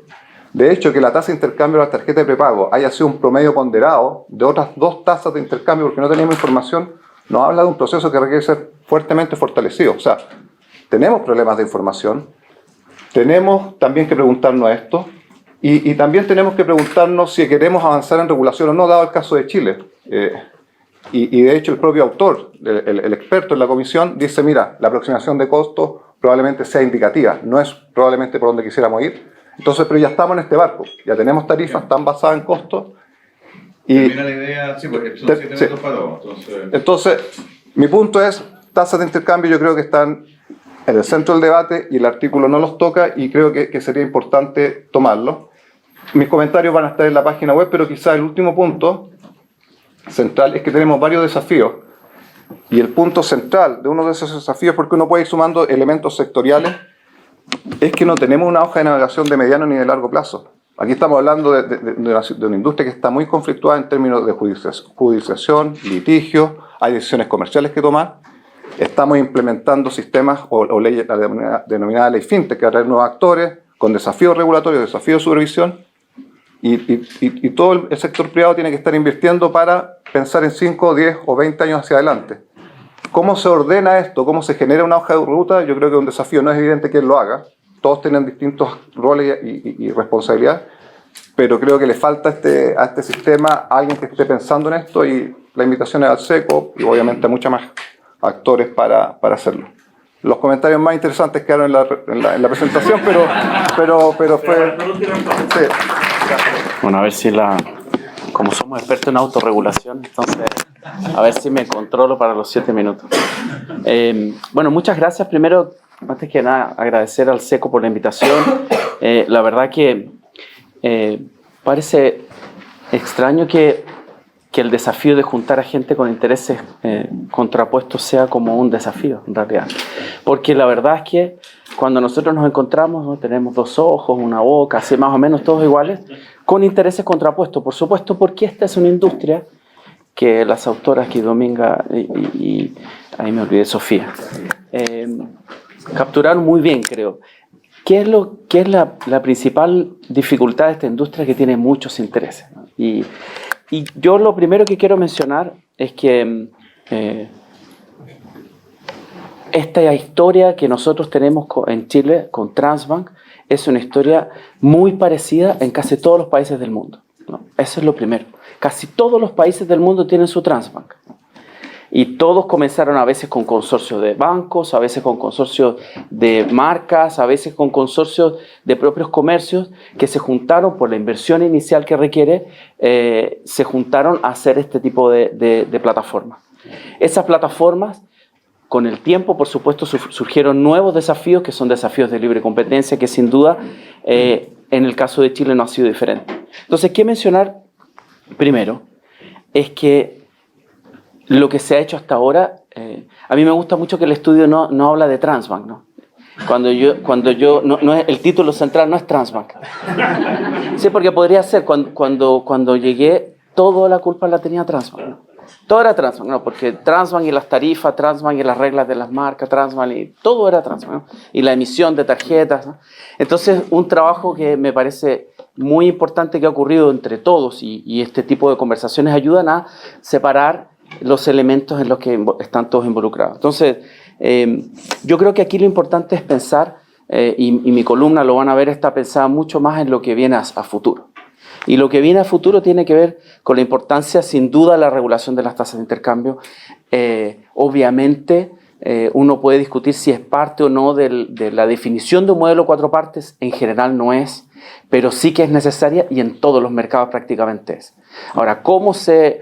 De hecho, que la tasa de intercambio de la tarjeta de prepago haya sido un promedio ponderado de otras 2 tasas de intercambio porque no tenemos información, nos habla de un proceso que requiere ser fuertemente fortalecido. O sea, tenemos problemas de información, tenemos también que preguntarnos esto, y también tenemos que preguntarnos si queremos avanzar en regulación o no, dado el caso de Chile. Y de hecho el propio autor, el experto en la comisión, dice, mira, la aproximación de costos probablemente sea indicativa, no es probablemente por donde quisiéramos ir. Entonces, pero ya estamos en este barco, ya tenemos tarifas tan basadas en costos. Y termina la idea, sí, porque son 7 minutos para todos. Entonces, mi punto es, tasas de intercambio yo creo que están en el centro del debate y el artículo no los toca y creo que sería importante tomarlos. Mis comentarios van a estar en la página web, pero quizá el último punto central es que tenemos varios desafíos. Y el punto central de uno de esos desafíos, porque uno puede ir sumando elementos sectoriales, es que no tenemos una hoja de navegación de mediano ni de largo plazo. Aquí estamos hablando de una industria que está muy conflictuada en términos de judicialización, litigio, hay decisiones comerciales que tomar. Estamos implementando sistemas o leyes, la denominada ley FinTech, que va a traer nuevos actores, con desafíos regulatorios, desafíos de supervisión, y todo el sector privado tiene que estar invirtiendo para pensar en 5, 10 o 20 años hacia adelante. ¿Cómo se ordena esto? ¿Cómo se genera una hoja de ruta? Yo creo que es un desafío, no es evidente quién lo haga. Todos tienen distintos roles y responsabilidades, pero creo que le falta a este sistema a alguien que esté pensando en esto, y la invitación es al SECO y obviamente a muchos más actores para hacerlo. Los comentarios más interesantes quedaron en la presentación, pero fue... Sí. Bueno, a ver si como somos expertos en autorregulación, entonces a ver si me controlo para los 7 minutos. Bueno, muchas gracias. Primero, antes que nada, agradecer al SECO por la invitación. La verdad que parece extraño que el desafío de juntar a gente con intereses contrapuestos sea como un desafío, en realidad. Porque la verdad es que cuando nosotros nos encontramos, ¿no? Tenemos 2 ojos, una boca, así más o menos todos iguales, con intereses contrapuestos, por supuesto, porque esta es una industria que las autoras aquí, Dominga y ahí me olvidé, Sofía, capturaron muy bien, creo. ¿Qué es la principal dificultad de esta industria? Que tiene muchos intereses, ¿no? Y yo lo primero que quiero mencionar es que esta historia que nosotros tenemos en Chile con Transbank es una historia muy parecida en casi todos los países del mundo, ¿no? Eso es lo primero. Casi todos los países del mundo tienen su Transbank, ¿no? Y todos comenzaron a veces con consorcios de bancos, a veces con consorcios de marcas, a veces con consorcios de propios comercios que se juntaron por la inversión inicial que requiere, se juntaron a hacer este tipo de plataformas. Esas plataformas, con el tiempo, por supuesto, surgieron nuevos desafíos que son desafíos de libre competencia, que sin duda en el caso de Chile no ha sido diferente. Entonces, ¿qué mencionar? Primero, es que lo que se ha hecho hasta ahora, a mí me gusta mucho que el estudio no habla de Transbank, ¿no? El título central no es Transbank. Sí, porque podría ser, cuando llegué, toda la culpa la tenía Transbank, ¿no? Todo era Transbank, ¿no? Porque Transbank y las tarifas, Transbank y las reglas de las marcas, Transbank y todo era Transbank, ¿no? Y la emisión de tarjetas, ¿no? Entonces, un trabajo que me parece muy importante que ha ocurrido entre todos y este tipo de conversaciones ayudan a separar los elementos en los que están todos involucrados. Entonces, yo creo que aquí lo importante es pensar, y mi columna lo van a ver, está pensada mucho más en lo que viene a futuro. Y lo que viene a futuro tiene que ver con la importancia, sin duda, de la regulación de las tasas de intercambio. Obviamente, uno puede discutir si es parte o no de la definición de un modelo 4 partes, en general no es, pero sí que es necesaria y en todos los mercados prácticamente es. Ahora, ¿cómo se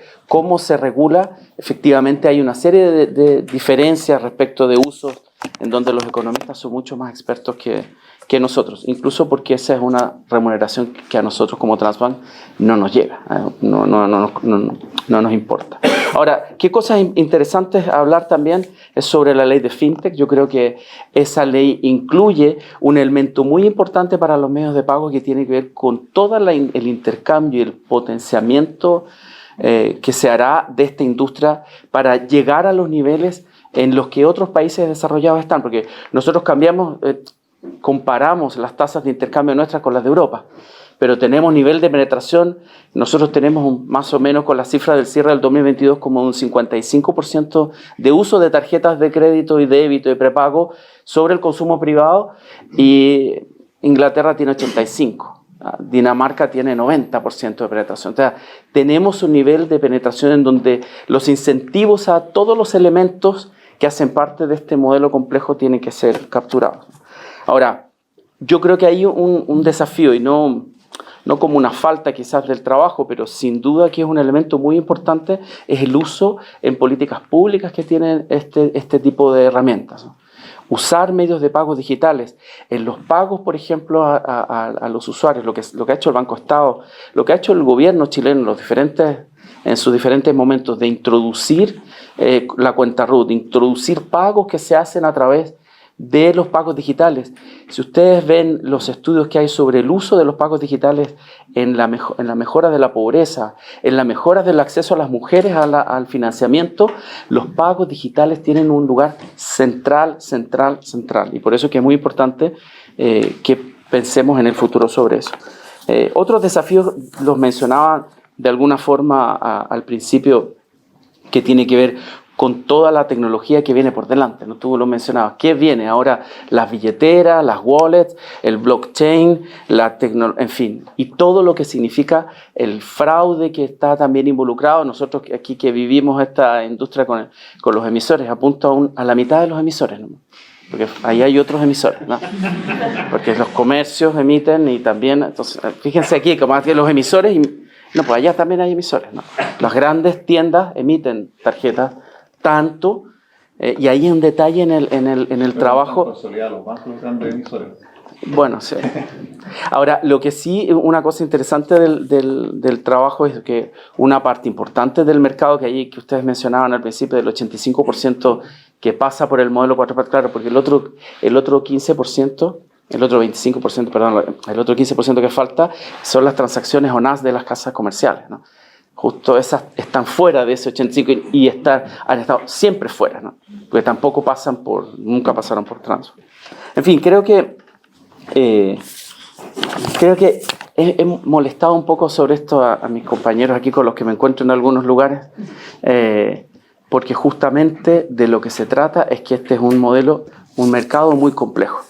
regula? Efectivamente hay una serie de diferencias respecto de usos en donde los economistas son mucho más expertos que nosotros, incluso porque esa es una remuneración que a nosotros como Transbank no nos llega, no nos importa. Ahora, qué cosas interesantes hablar también es sobre la ley de FinTech. Yo creo que esa ley incluye un elemento muy importante para los medios de pago que tiene que ver con todo el intercambio y el potenciamiento que se hará de esta industria para llegar a los niveles en los que otros países desarrollados están, porque nosotros comparamos las tasas de intercambio nuestras con las de Europa, pero tenemos nivel de penetración, nosotros tenemos más o menos con la cifra del cierre del 2022 como un 55% de uso de tarjetas de crédito y débito y prepago sobre el consumo privado, y Inglaterra tiene 85%. Dinamarca tiene 90% de penetración. O sea, tenemos un nivel de penetración en donde los incentivos a todos los elementos que hacen parte de este modelo complejo tienen que ser capturados. Ahora, yo creo que hay un desafío, y no como una falta quizás del trabajo, pero sin duda que es un elemento muy importante, es el uso en políticas públicas que tienen este tipo de herramientas, ¿no? Usar medios de pago digitales en los pagos, por ejemplo, a los usuarios, lo que ha hecho el Banco Estado, lo que ha hecho el gobierno chileno en sus diferentes momentos de introducir la cuenta RUT, de introducir pagos que se hacen a través de los pagos digitales. Si ustedes ven los estudios que hay sobre el uso de los pagos digitales en la mejora de la pobreza, en la mejora del acceso a las mujeres al financiamiento, los pagos digitales tienen un lugar central. Y por eso es que es muy importante que pensemos en el futuro sobre eso. Otros desafíos los mencionaba de alguna forma al principio, que tiene que ver con toda la tecnología que viene por delante, ¿no? Tú lo mencionabas. ¿Qué viene ahora? Las billeteras, las wallets, el blockchain, en fin, y todo lo que significa el fraude que está también involucrado. Nosotros aquí que vivimos esta industria con los emisores, apunto a la mitad de los emisores, ¿no? Porque ahí hay otros emisores, ¿no? Porque los comercios emiten y también, entonces, fíjense aquí, como que los emisores, no, pues allá también hay emisores, ¿no? Las grandes tiendas emiten tarjetas tanto, y ahí hay un detalle en el trabajo. Consolidados los bancos grandes emisores. Bueno, sí. Ahora, lo que sí, una cosa interesante del trabajo es que una parte importante del mercado que ustedes mencionaban al principio, del 85% que pasa por el modelo 4 partes, claro, porque el otro 15%, el otro 25%, perdón, el otro 15% que falta son las transacciones ONAS de las casas comerciales, ¿no? Justo esas están fuera de ese 85 y han estado siempre fuera, ¿no? Porque tampoco nunca pasaron por Transbank. En fin, creo que he molestado un poco sobre esto a mis compañeros aquí con los que me encuentro en algunos lugares, porque justamente de lo que se trata es que este es un mercado muy complejo,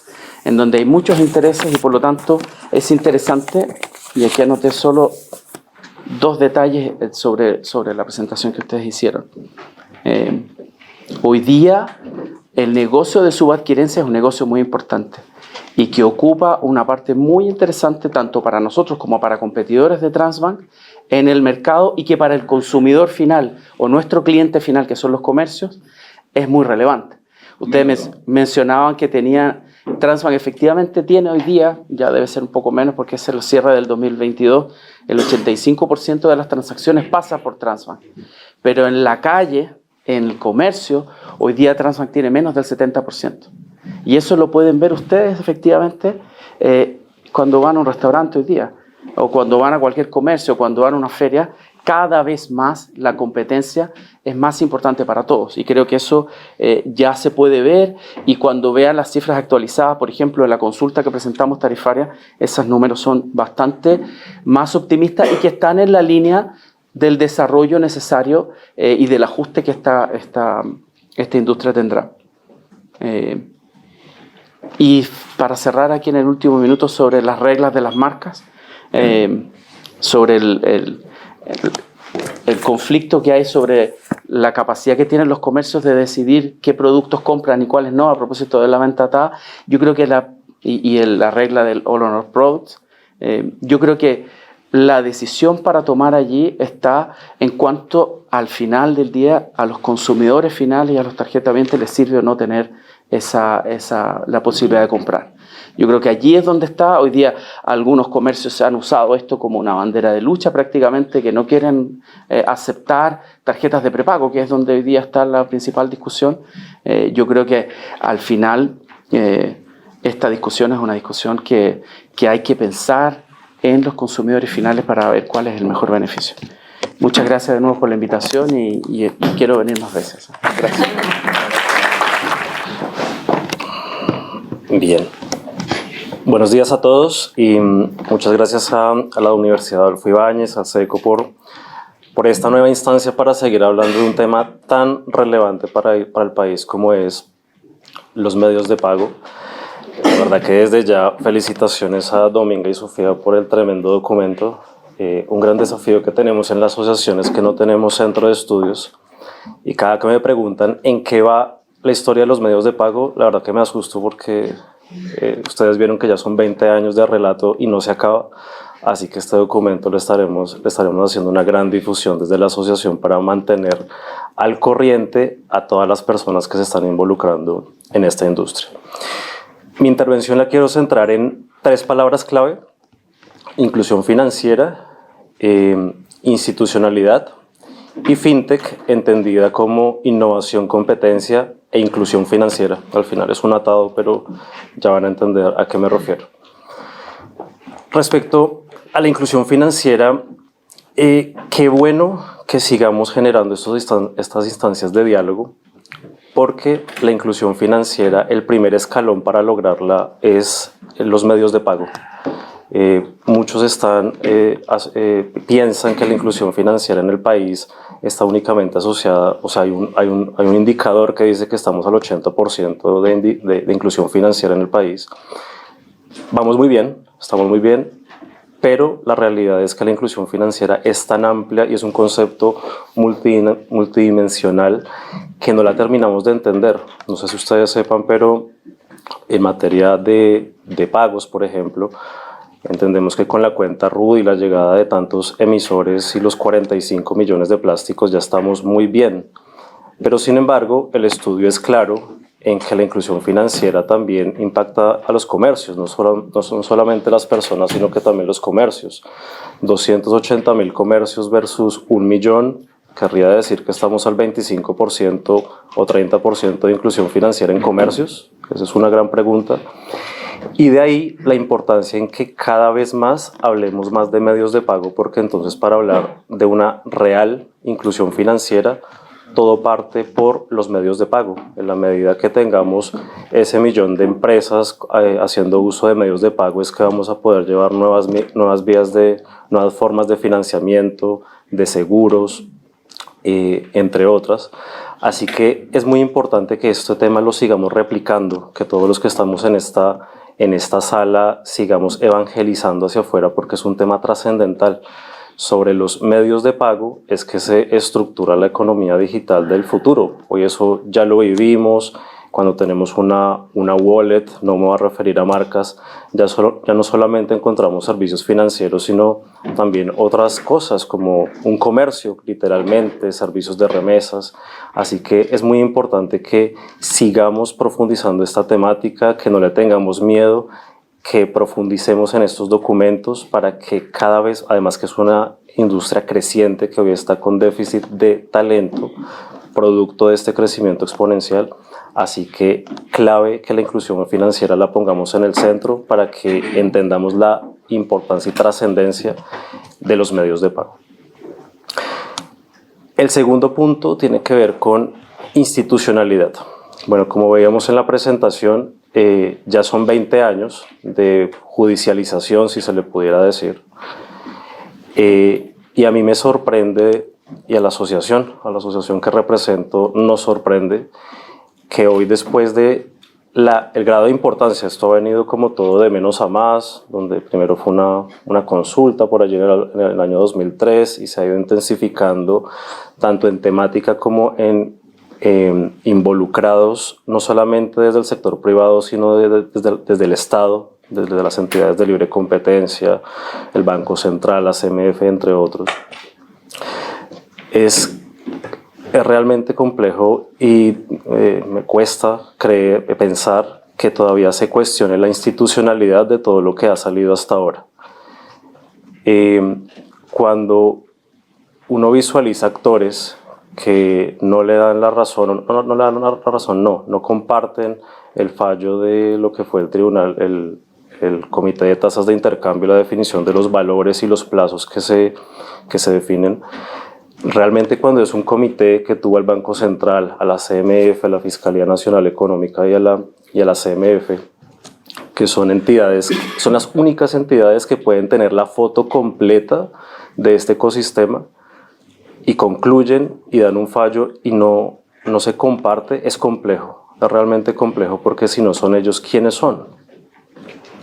en donde hay muchos intereses y por lo tanto es interesante, y aquí anoté solo dos detalles sobre la presentación que ustedes hicieron. Hoy día el negocio de subadquirencia es un negocio muy importante y que ocupa una parte muy interesante tanto para nosotros como para competidores de Transbank en el mercado, y que para el consumidor final o nuestro cliente final, que son los comercios, es muy relevante. Ustedes mencionaban que Transbank efectivamente tiene hoy día, ya debe ser un poco menos porque es el cierre del 2022, el 85% de las transacciones pasa por Transbank. Pero en la calle, en el comercio, hoy día Transbank tiene menos del 70%. Y eso lo pueden ver ustedes efectivamente cuando van a un restaurante hoy día, o cuando van a cualquier comercio, cuando van a una feria. Cada vez más la competencia es más importante para todos, y creo que eso ya se puede ver, y cuando vean las cifras actualizadas, por ejemplo, de la consulta que presentamos tarifaria, esos números son bastante más optimistas y que están en la línea del desarrollo necesario y del ajuste que esta industria tendrá. Y para cerrar aquí en el último minuto sobre las reglas de las marcas, sobre el conflicto que hay sobre la capacidad que tienen los comercios de decidir qué productos compran y cuáles no, a propósito de la venta atada, yo creo que la regla del All or No Products, yo creo que la decisión para tomar allí está en cuanto al final del día a los consumidores finales y a los tarjetamente les sirve o no tener la posibilidad de comprar. Yo creo que allí es donde está. Hoy día algunos comercios se han usado esto como una bandera de lucha prácticamente, que no quieren aceptar tarjetas de prepago, que es donde hoy día está la principal discusión. Yo creo que al final esta discusión es una discusión que hay que pensar en los consumidores finales para ver cuál es el mejor beneficio. Muchas gracias de nuevo por la invitación y quiero venir más veces. Gracias. Bien. Buenos días a todos y muchas gracias a la Universidad Adolfo Ibáñez, al SECO por esta nueva instancia para seguir hablando de un tema tan relevante para el país como es los medios de pago. La verdad que desde ya felicitaciones a Dominga y Sofía por el tremendo documento. Un gran desafío que tenemos en la asociación es que no tenemos centro de estudios, y cada que me preguntan en qué va la historia de los medios de pago, la verdad que me asusto porque ustedes vieron que ya son 20 años de relato y no se acaba, así que este documento le estaremos haciendo una gran difusión desde la asociación para mantener al corriente a todas las personas que se están involucrando en esta industria. Mi intervención la quiero centrar en 3 palabras clave: inclusión financiera, institucionalidad y fintech, entendida como innovación, competencia e inclusión financiera. Al final es un atado, pero ya van a entender a qué me refiero. Respecto a la inclusión financiera, qué bueno que sigamos generando estas instancias de diálogo, porque la inclusión financiera, el primer escalón para lograrla es los medios de pago. Muchos piensan que la inclusión financiera en el país está únicamente asociada, o sea, hay un indicador que dice que estamos al 80% de inclusión financiera en el país. Vamos muy bien, estamos muy bien, pero la realidad es que la inclusión financiera es tan amplia y es un concepto multidimensional que no la terminamos de entender. No sé si ustedes sepan, pero en materia de pagos, por ejemplo, entendemos que con la cuenta RUD y la llegada de tantos emisores y los 45 millones de plásticos ya estamos muy bien. Pero sin embargo, el estudio es claro en que la inclusión financiera también impacta a los comercios, no son solamente las personas, sino que también los comercios. 280.000 comercios versus 1 millón, querría decir que estamos al 25% o 30% de inclusión financiera en comercios. Esa es una gran pregunta. Y de ahí la importancia en que cada vez más hablemos más de medios de pago, porque entonces para hablar de una real inclusión financiera, todo parte por los medios de pago. En la medida que tengamos ese millón de empresas haciendo uso de medios de pago, es que vamos a poder llevar nuevas formas de financiamiento, de seguros, entre otras. Así que es muy importante que este tema lo sigamos replicando, que todos los que estamos en esta sala sigamos evangelizando hacia afuera, porque es un tema trascendental. Sobre los medios de pago es que se estructura la economía digital del futuro. Hoy eso ya lo vivimos cuando tenemos una wallet, no me voy a referir a marcas, ya no solamente encontramos servicios financieros, sino también otras cosas como un comercio, literalmente, servicios de remesas. Así que es muy importante que sigamos profundizando esta temática, que no le tengamos miedo, que profundicemos en estos documentos para que cada vez, además que es una industria creciente que hoy está con déficit de talento, producto de este crecimiento exponencial. Así que clave que la inclusión financiera la pongamos en el centro para que entendamos la importancia y trascendencia de los medios de pago. El segundo punto tiene que ver con institucionalidad. Bueno, como veíamos en la presentación, ya son 20 años de judicialización, si se le pudiera decir. Y a mí me sorprende, y a la asociación que represento nos sorprende, que hoy, después de el grado de importancia, esto ha venido como todo de menos a más, donde primero fue una consulta por allí en el año 2003 y se ha ido intensificando tanto en temática como en involucrados, no solamente desde el sector privado, sino desde el Estado, desde las entidades de libre competencia, el Banco Central, la CMF, entre otros. Es realmente complejo y me cuesta pensar que todavía se cuestione la institucionalidad de todo lo que ha salido hasta ahora. Cuando uno visualiza actores que no le dan la razón, no comparten el fallo de lo que fue el tribunal, el Comité de Tasas de Intercambio, la definición de los valores y los plazos que se definen. Realmente, cuando es un comité que tuvo al Banco Central, a la CMF, a la Fiscalía Nacional Económica y a la CMF, que son las únicas entidades que pueden tener la foto completa de este ecosistema, y concluyen y dan un fallo y no se comparte, es complejo, es realmente complejo, porque si no son ellos, ¿quiénes son?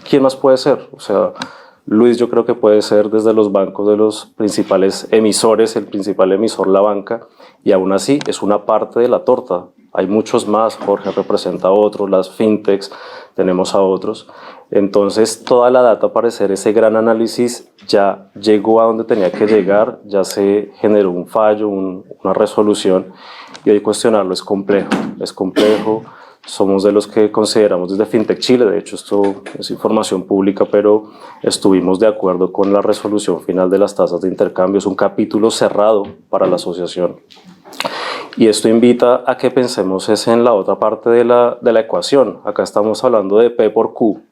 ¿Quién más puede ser? O sea, Luis, yo creo que puede ser desde los bancos de los principales emisores, el principal emisor, la banca, y aún así es una parte de la torta. Hay muchos más, Jorge representa a otros, las fintechs, tenemos a otros. Entonces, toda la data, para hacer ese gran análisis, ya llegó a donde tenía que llegar, ya se generó un fallo, una resolución, y hoy cuestionarlo es complejo. Somos de los que consideramos desde FinTech Chile, de hecho esto es información pública, pero estuvimos de acuerdo con la resolución final de las tasas de intercambio. Es un capítulo cerrado para la asociación. Y esto invita a que pensemos en la otra parte de la ecuación. Acá estamos hablando de P por Q.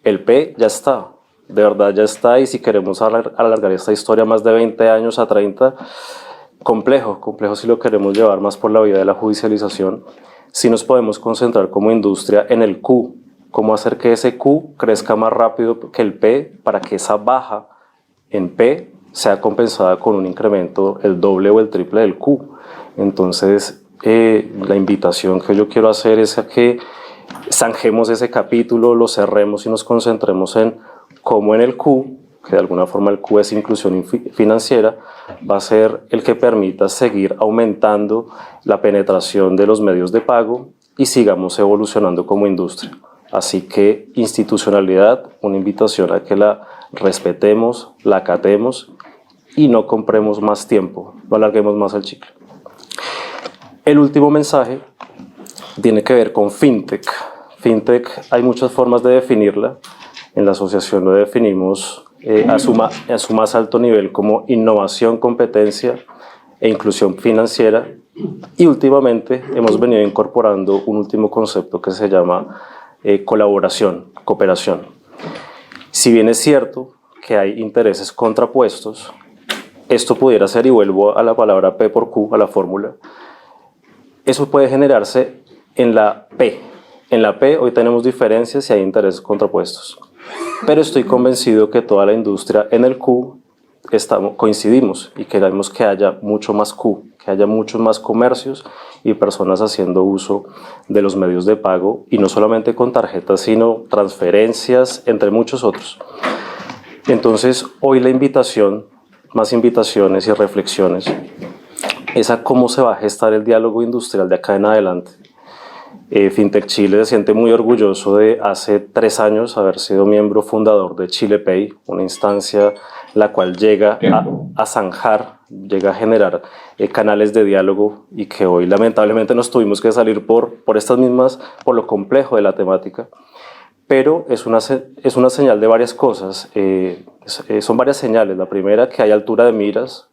El P ya está, de verdad ya está, y si queremos alargar esta historia más de 20 años a 30, complejo si lo queremos llevar más por la vía de la judicialización. Si nos podemos concentrar como industria en el Q, cómo hacer que ese Q crezca más rápido que el P, para que esa baja en P sea compensada con un incremento el doble o el triple del Q. Entonces, la invitación que yo quiero hacer es a que zanjemos ese capítulo, lo cerremos y nos concentremos en cómo en el Q, que de alguna forma el Q es inclusión financiera, va a ser el que permita seguir aumentando la penetración de los medios de pago y sigamos evolucionando como industria. Así que institucionalidad, una invitación a que la respetemos, la acatemos y no compremos más tiempo, no alarguemos más el chicle. El último mensaje tiene que ver con FinTech. FinTech, hay muchas formas de definirla. En la asociación lo definimos a su más alto nivel como innovación, competencia e inclusión financiera, y últimamente hemos venido incorporando un último concepto que se llama colaboración, cooperación. Si bien es cierto que hay intereses contrapuestos, esto pudiera ser, y vuelvo a la palabra P por Q, a la fórmula, eso puede generarse en la P. En la P hoy tenemos diferencias y hay intereses contrapuestos. Pero estoy convencido que toda la industria en el Q coincidimos y queremos que haya mucho más Q, que haya muchos más comercios y personas haciendo uso de los medios de pago, y no solamente con tarjetas, sino transferencias, entre muchos otros. Entonces, hoy la invitación, más invitaciones y reflexiones, es a cómo se va a gestar el diálogo industrial de acá en adelante. FinTech Chile se siente muy orgulloso de hace 3 años haber sido miembro fundador de ChilePay, una instancia la cual llega a zanjar, llega a generar canales de diálogo, y que hoy lamentablemente nos tuvimos que salir por estas mismas, por lo complejo de la temática. Pero es una señal de varias cosas, son varias señales. La primera, que hay altura de miras,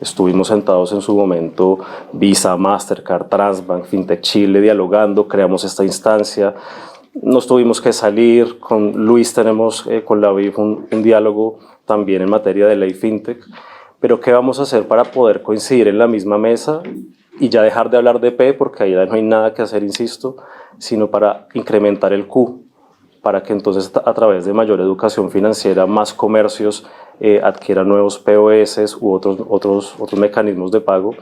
Estuvimos sentados en su momento, Visa, Mastercard, Transbank, Fintech Chile, dialogando, creamos esta instancia. Nos tuvimos que salir, con Luis tenemos con la BIF un diálogo también en materia de ley FinTech, pero ¿qué vamos a hacer para poder coincidir en la misma mesa y ya dejar de hablar de P, porque ahí no hay nada que hacer, insisto, sino para incrementar el Q, para que entonces a través de mayor educación financiera más comercios adquieran nuevos POS u otros mecanismos de pago,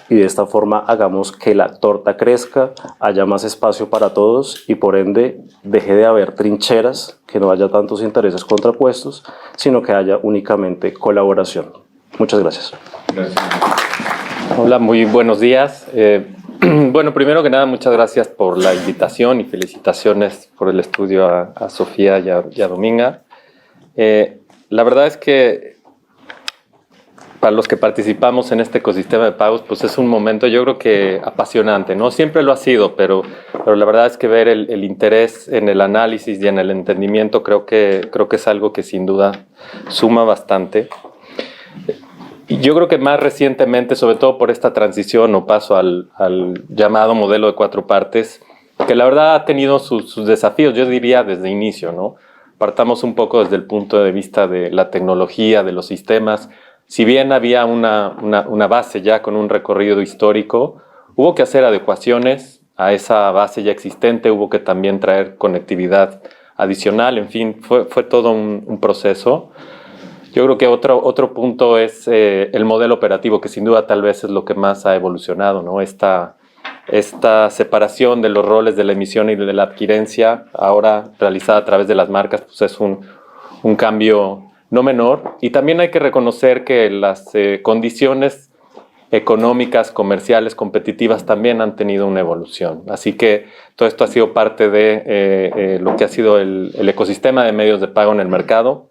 y de esta forma hagamos que la torta crezca, haya más espacio para todos y por ende deje de haber trincheras, que no haya tantos intereses contrapuestos, sino que haya únicamente colaboración. Muchas gracias. Gracias. Hola, muy buenos días. Bueno, primero que nada, muchas gracias por la invitación y felicitaciones por el estudio a Sofía y a Dominga. La verdad es que para los que participamos en este ecosistema de pagos, pues es un momento, yo creo que apasionante, ¿no? Siempre lo ha sido, pero la verdad es que ver el interés en el análisis y en el entendimiento creo que es algo que sin duda suma bastante. Y yo creo que más recientemente, sobre todo por esta transición o paso al llamado modelo de 4 partes, que la verdad ha tenido sus desafíos, yo diría desde inicio, ¿no? Partamos un poco desde el punto de vista de la tecnología, de los sistemas. Si bien había una base ya con un recorrido histórico, hubo que hacer adecuaciones a esa base ya existente, hubo que también traer conectividad adicional, en fin, fue todo un proceso. Yo creo que otro punto es el modelo operativo, que sin duda tal vez es lo que más ha evolucionado, ¿no? Esta separación de los roles de la emisión y de la adquirencia, ahora realizada a través de las marcas, pues es un cambio no menor. Y también hay que reconocer que las condiciones económicas, comerciales, competitivas también han tenido una evolución. Así que todo esto ha sido parte de lo que ha sido el ecosistema de medios de pago en el mercado.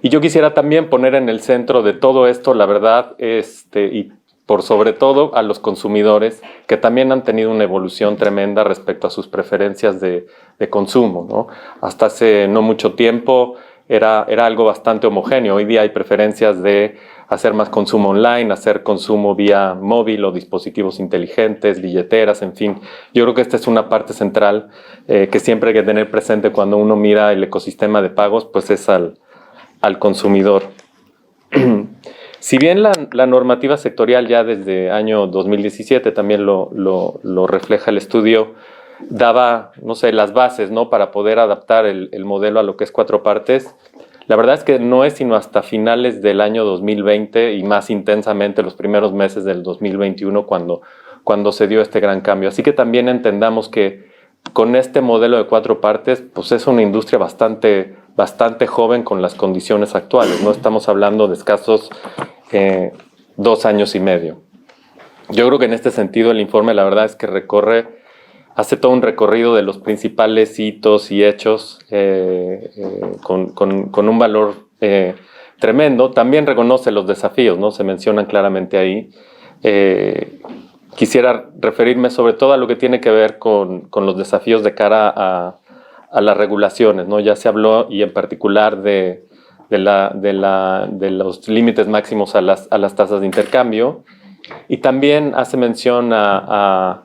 Y yo quisiera también poner en el centro de todo esto, la verdad, y por sobre todo a los consumidores, que también han tenido una evolución tremenda respecto a sus preferencias de consumo, ¿no? Hasta hace no mucho tiempo era algo bastante homogéneo. Hoy día hay preferencias de hacer más consumo online, hacer consumo vía móvil o dispositivos inteligentes, billeteras, en fin. Yo creo que esta es una parte central que siempre hay que tener presente cuando uno mira el ecosistema de pagos, pues es al consumidor. Si bien la normativa sectorial ya desde año 2017 también lo refleja el estudio, daba, no sé, las bases, ¿no?, para poder adaptar el modelo a lo que es 4 partes. La verdad es que no es sino hasta finales del año 2020 y más intensamente los primeros meses del 2021 cuando se dio este gran cambio. Así que también entendamos que con este modelo de 4 partes, pues es una industria bastante joven con las condiciones actuales. No estamos hablando de escasos 2 años y medio. Yo creo que en este sentido el informe, la verdad es que hace todo un recorrido de los principales hitos y hechos con un valor tremendo. También reconoce los desafíos, ¿no? Se mencionan claramente ahí. Quisiera referirme sobre todo a lo que tiene que ver con los desafíos de cara a las regulaciones, ¿no? Ya se habló, y en particular de los límites máximos a las tasas de intercambio, y también hace mención a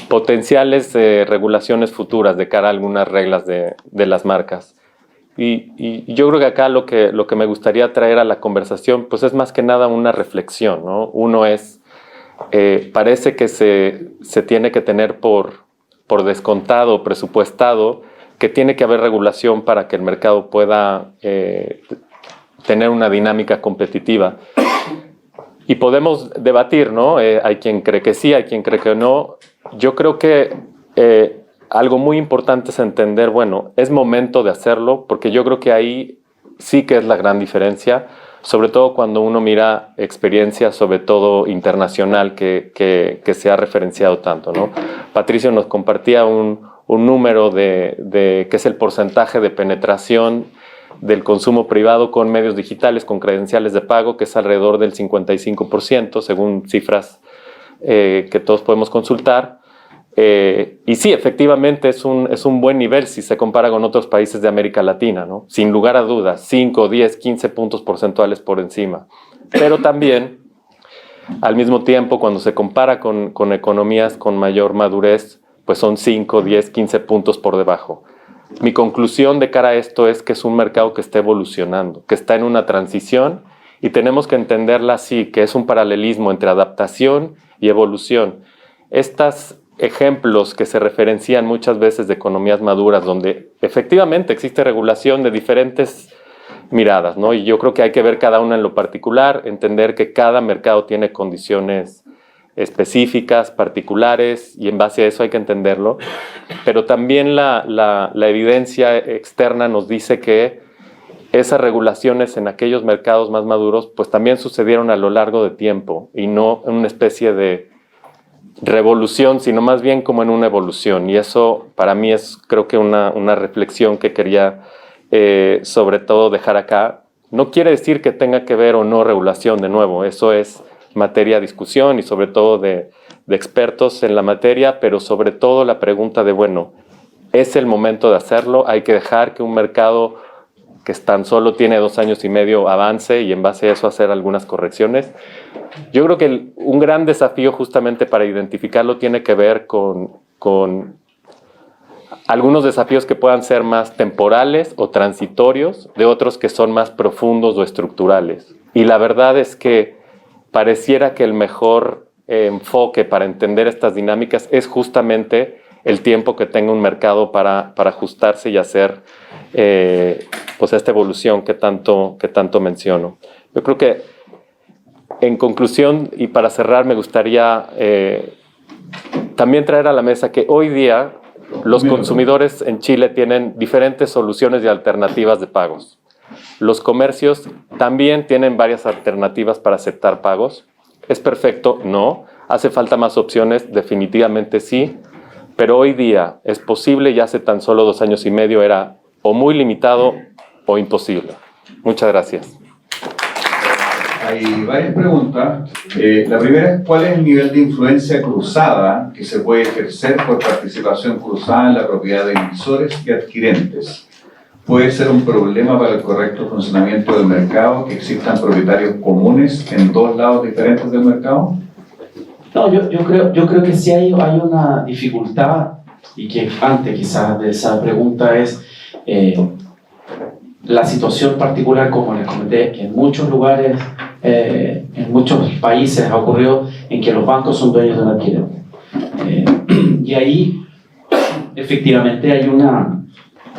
potenciales regulaciones futuras de cara a algunas reglas de las marcas. Y yo creo que acá lo que me gustaría traer a la conversación, pues es más que nada una reflexión, ¿no? Uno es, parece que se tiene que tener por descontado, presupuestado, que tiene que haber regulación para que el mercado pueda tener una dinámica competitiva. Y podemos debatir, ¿no? Hay quien cree que sí, hay quien cree que no. Yo creo que algo muy importante es entender, bueno, es momento de hacerlo, porque yo creo que ahí sí que es la gran diferencia, sobre todo cuando uno mira experiencias, sobre todo internacional, que se ha referenciado tanto, ¿no? Patricio nos compartía un número de que es el porcentaje de penetración del consumo privado con medios digitales, con credenciales de pago, que es alrededor del 55%, según cifras que todos podemos consultar. Y sí, efectivamente es un buen nivel si se compara con otros países de América Latina, ¿no? Sin lugar a dudas, 5, 10, 15 puntos porcentuales por encima. Pero también Al mismo tiempo, cuando se compara con economías con mayor madurez, pues son 5, 10, 15 puntos por debajo. Mi conclusión de cara a esto es que es un mercado que está evolucionando, que está en una transición y tenemos que entenderla así, que es un paralelismo entre adaptación y evolución. Estos ejemplos que se referencian muchas veces de economías maduras, donde efectivamente existe regulación de diferentes miradas, ¿no? Y yo creo que hay que ver cada una en lo particular, entender que cada mercado tiene condiciones específicas, particulares, y en base a eso hay que entenderlo. Pero también la evidencia externa nos dice que esas regulaciones en aquellos mercados más maduros pues también sucedieron a lo largo de tiempo y no en una especie de revolución, sino más bien como en una evolución. Y eso para mí es, creo que una reflexión que quería sobre todo dejar acá. No quiere decir que tenga que ver o no regulación, de nuevo, eso es materia de discusión y sobre todo de expertos en la materia, pero sobre todo la pregunta de, bueno, ¿es el momento de hacerlo? Hay que dejar que un mercado que tan solo tiene 2 años y medio avance y en base a eso hacer algunas correcciones. Yo creo que un gran desafío justamente para identificarlo tiene que ver con algunos desafíos que puedan ser más temporales o transitorios, de otros que son más profundos o estructurales. Y la verdad es que pareciera que el mejor enfoque para entender estas dinámicas es justamente el tiempo que tenga un mercado para ajustarse y hacer pues esta evolución que tanto menciono. Yo creo que en conclusión y para cerrar me gustaría también traer a la mesa que hoy día los consumidores en Chile tienen diferentes soluciones y alternativas de pagos. Los comercios también tienen varias alternativas para aceptar pagos. ¿Es perfecto? No. ¿Hace falta más opciones? Definitivamente sí. Pero hoy día es posible y hace tan solo 2 años y medio era o muy limitado o imposible. Muchas gracias. Hay varias preguntas. La primera es, ¿cuál es el nivel de influencia cruzada que se puede ejercer por participación cruzada en la propiedad de emisores y adquirentes? ¿Puede ser un problema para el correcto funcionamiento del mercado que existan propietarios comunes en 2 lados diferentes del mercado? No, yo creo que sí hay una dificultad, y que antes quizás de esa pregunta es la situación particular, como les comenté, que en muchos lugares, en muchos países ha ocurrido en que los bancos son dueños de un adquirente. Y ahí efectivamente hay una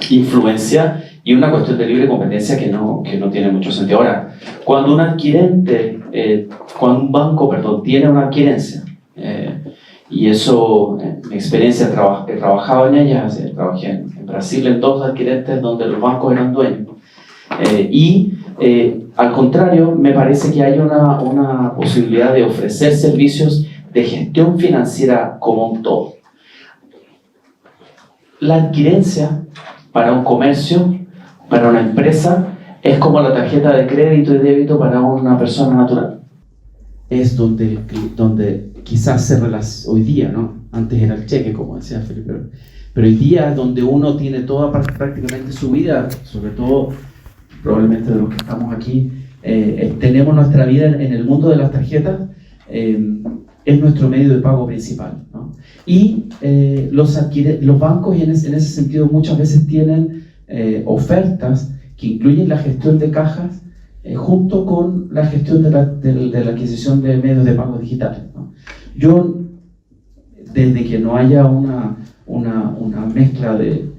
influencia y una cuestión de libre competencia que no tiene mucho sentido. Ahora, cuando un banco tiene una adquirencia, y eso, en mi experiencia, he trabajado en ellas, trabajé en Brasil en 2 adquirentes donde los bancos eran dueños, al contrario, me parece que hay una posibilidad de ofrecer servicios de gestión financiera como un todo. La adquirencia para un comercio, para una empresa, es como la tarjeta de crédito y débito para una persona natural. Es donde quizás hoy día, ¿no? Antes era el cheque, como decía Felipe, pero hoy día donde uno tiene toda prácticamente su vida, sobre todo probablemente de los que estamos aquí, tenemos nuestra vida en el mundo de las tarjetas, es nuestro medio de pago principal, ¿no? Y los bancos en ese sentido muchas veces tienen ofertas que incluyen la gestión de cajas junto con la gestión de la adquisición de medios de pago digitales, ¿no? Yo, desde que no haya una mezcla de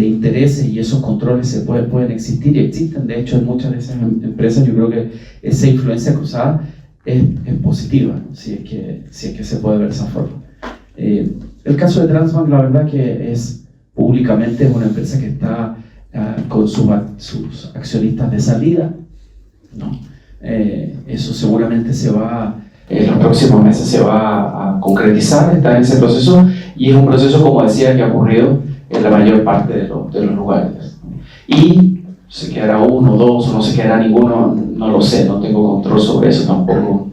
intereses y esos controles pueden existir y existen, de hecho en muchas de esas empresas, yo creo que esa influencia cruzada es positiva, ¿no? si es que se puede ver de esa forma. El caso de Transbank, la verdad que públicamente es una empresa que está con sus accionistas de salida, ¿no? Eso seguramente en los próximos meses se va a concretizar, está en ese proceso, y es un proceso, como decía, que ha ocurrido en la mayor parte de los lugares. Y se quedará 1, 2, o no se quedará ninguno, no lo sé, no tengo control sobre eso tampoco.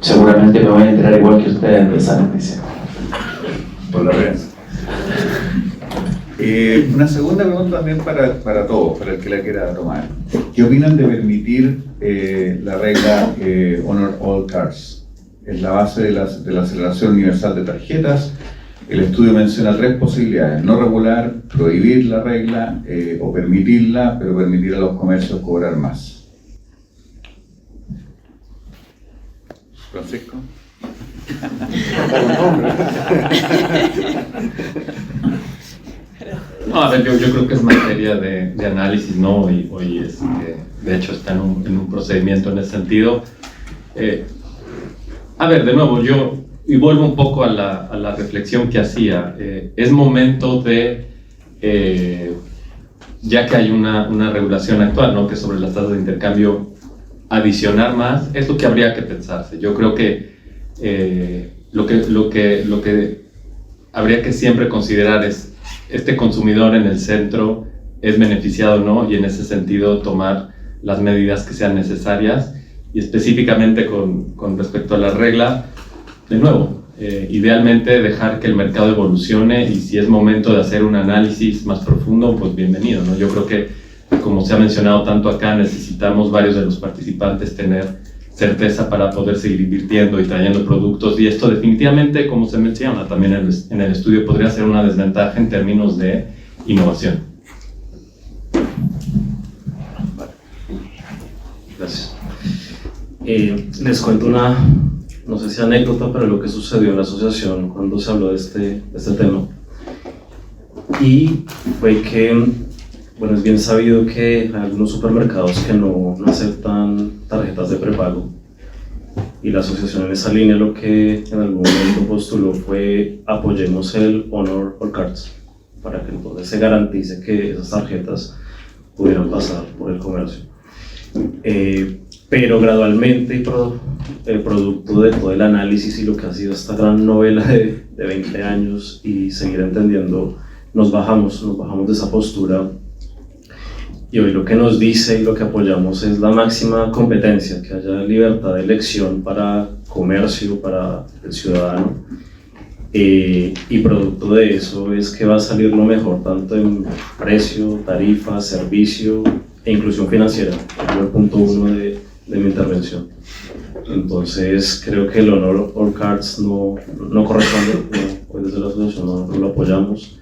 Seguramente me voy a enterar igual que ustedes de esa noticia. Por la prensa. Una segunda pregunta también para todos, para el que la quiera tomar. ¿Qué opinan de permitir la regla Honor All Cars? es la base de la aceleración universal de tarjetas. El estudio menciona 3 posibilidades: no regular, prohibir la regla o permitirla, pero permitir a los comercios cobrar más. Francisco. No, a ver, yo creo que es materia de análisis, ¿no? Y hoy de hecho está en un procedimiento en ese sentido. A ver, de nuevo, y vuelvo un poco a la reflexión que hacía. Es momento de, ya que hay una regulación actual, ¿no?, que sobre las tasas de intercambio adicionar más, es lo que habría que pensarse. Yo creo que lo que habría que siempre considerar es este consumidor en el centro es beneficiado o no, y en ese sentido tomar las medidas que sean necesarias. Y específicamente con respecto a la regla, de nuevo, idealmente dejar que el mercado evolucione, y si es momento de hacer un análisis más profundo, pues bienvenido, ¿no? Yo creo que, como se ha mencionado tanto acá, necesitamos varios de los participantes tener certeza para poder seguir invirtiendo y trayendo productos, y esto definitivamente, como se menciona también en el estudio, podría ser una desventaja en términos de innovación. Gracias. Les cuento una, no sé si anécdota, pero lo que sucedió en la asociación cuando se habló de este tema. Y fue que, bueno, es bien sabido que hay algunos supermercados que no aceptan tarjetas de prepago, y la asociación en esa línea lo que en algún momento postuló fue: apoyemos el Honor All Cards, para que entonces se garantice que esas tarjetas pudieran pasar por el comercio. Pero gradualmente, producto de todo el análisis y lo que ha sido esta gran novela de 20 años y seguir entendiendo, nos bajamos de esa postura, y hoy lo que nos dice y lo que apoyamos es la máxima competencia, que haya libertad de elección para comercio, para el ciudadano, y producto de eso es que va a salir lo mejor tanto en precio, tarifa, servicio e inclusión financiera. Es el punto 1 de mi intervención. Entonces creo que el Honor All Cards no corresponde, hoy desde la asociación no lo apoyamos.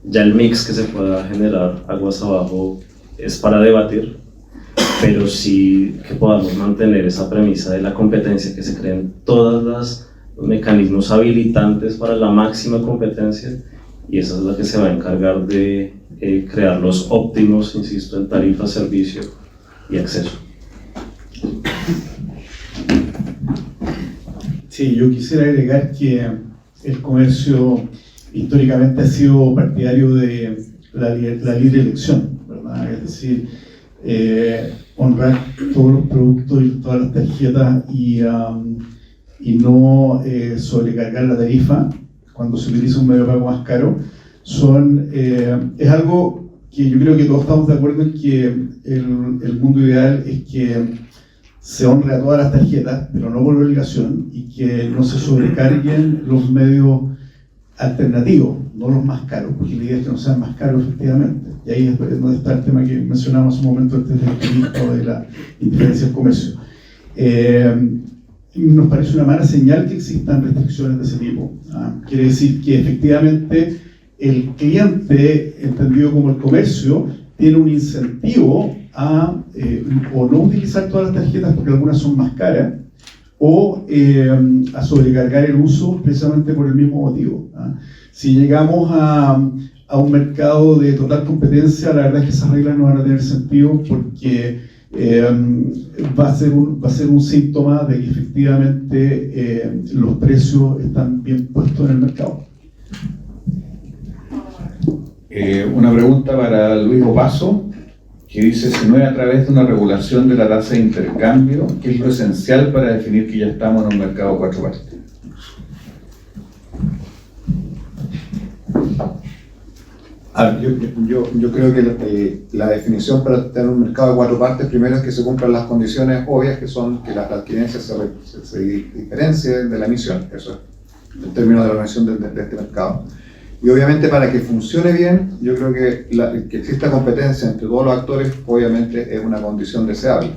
Ya el mix que se pueda generar aguas abajo es para debatir, pero sí que podamos mantener esa premisa de la competencia, que se creen todos los mecanismos habilitantes para la máxima competencia, y esa es la que se va a encargar de crear los óptimos, insisto, en tarifa, servicio y acceso. Sí, yo quisiera agregar que el comercio históricamente ha sido partidario de la libre elección, ¿verdad? Es decir, honrar todos los productos y todas las tarjetas y no sobrecargar la tarifa cuando se utiliza un medio de pago más caro. Es algo que yo creo que todos estamos de acuerdo en que el mundo ideal es que se honre a todas las tarjetas, pero no por obligación, y que no se sobrecarguen los medios alternativos, no los más caros, porque la idea es que no sean más caros efectivamente. Y ahí es donde está el tema que mencionábamos hace un momento antes de la indiferencia del comercio. Nos parece una mala señal que existan restricciones de ese tipo. Quiere decir que efectivamente el cliente, entendido como el comercio, tiene un incentivo a o no utilizar todas las tarjetas porque algunas son más caras, o a sobrecargar el uso precisamente por el mismo motivo. Si llegamos a un mercado de total competencia, la verdad es que esas reglas no van a tener sentido, porque va a ser un síntoma de que efectivamente los precios están bien puestos en el mercado. Una pregunta para Luis Opaso, que dice: si no es a través de una regulación de la tasa de intercambio, ¿qué es lo esencial para definir que ya estamos en un mercado 4 partes? Yo creo que la definición para tener un mercado de 4 partes, primero es que se cumplan las condiciones obvias, que son que las adquirencias se diferencien de la emisión. Eso es el término de la organización de este mercado. Y obviamente, para que funcione bien, yo creo que exista competencia entre todos los actores, obviamente es una condición deseable.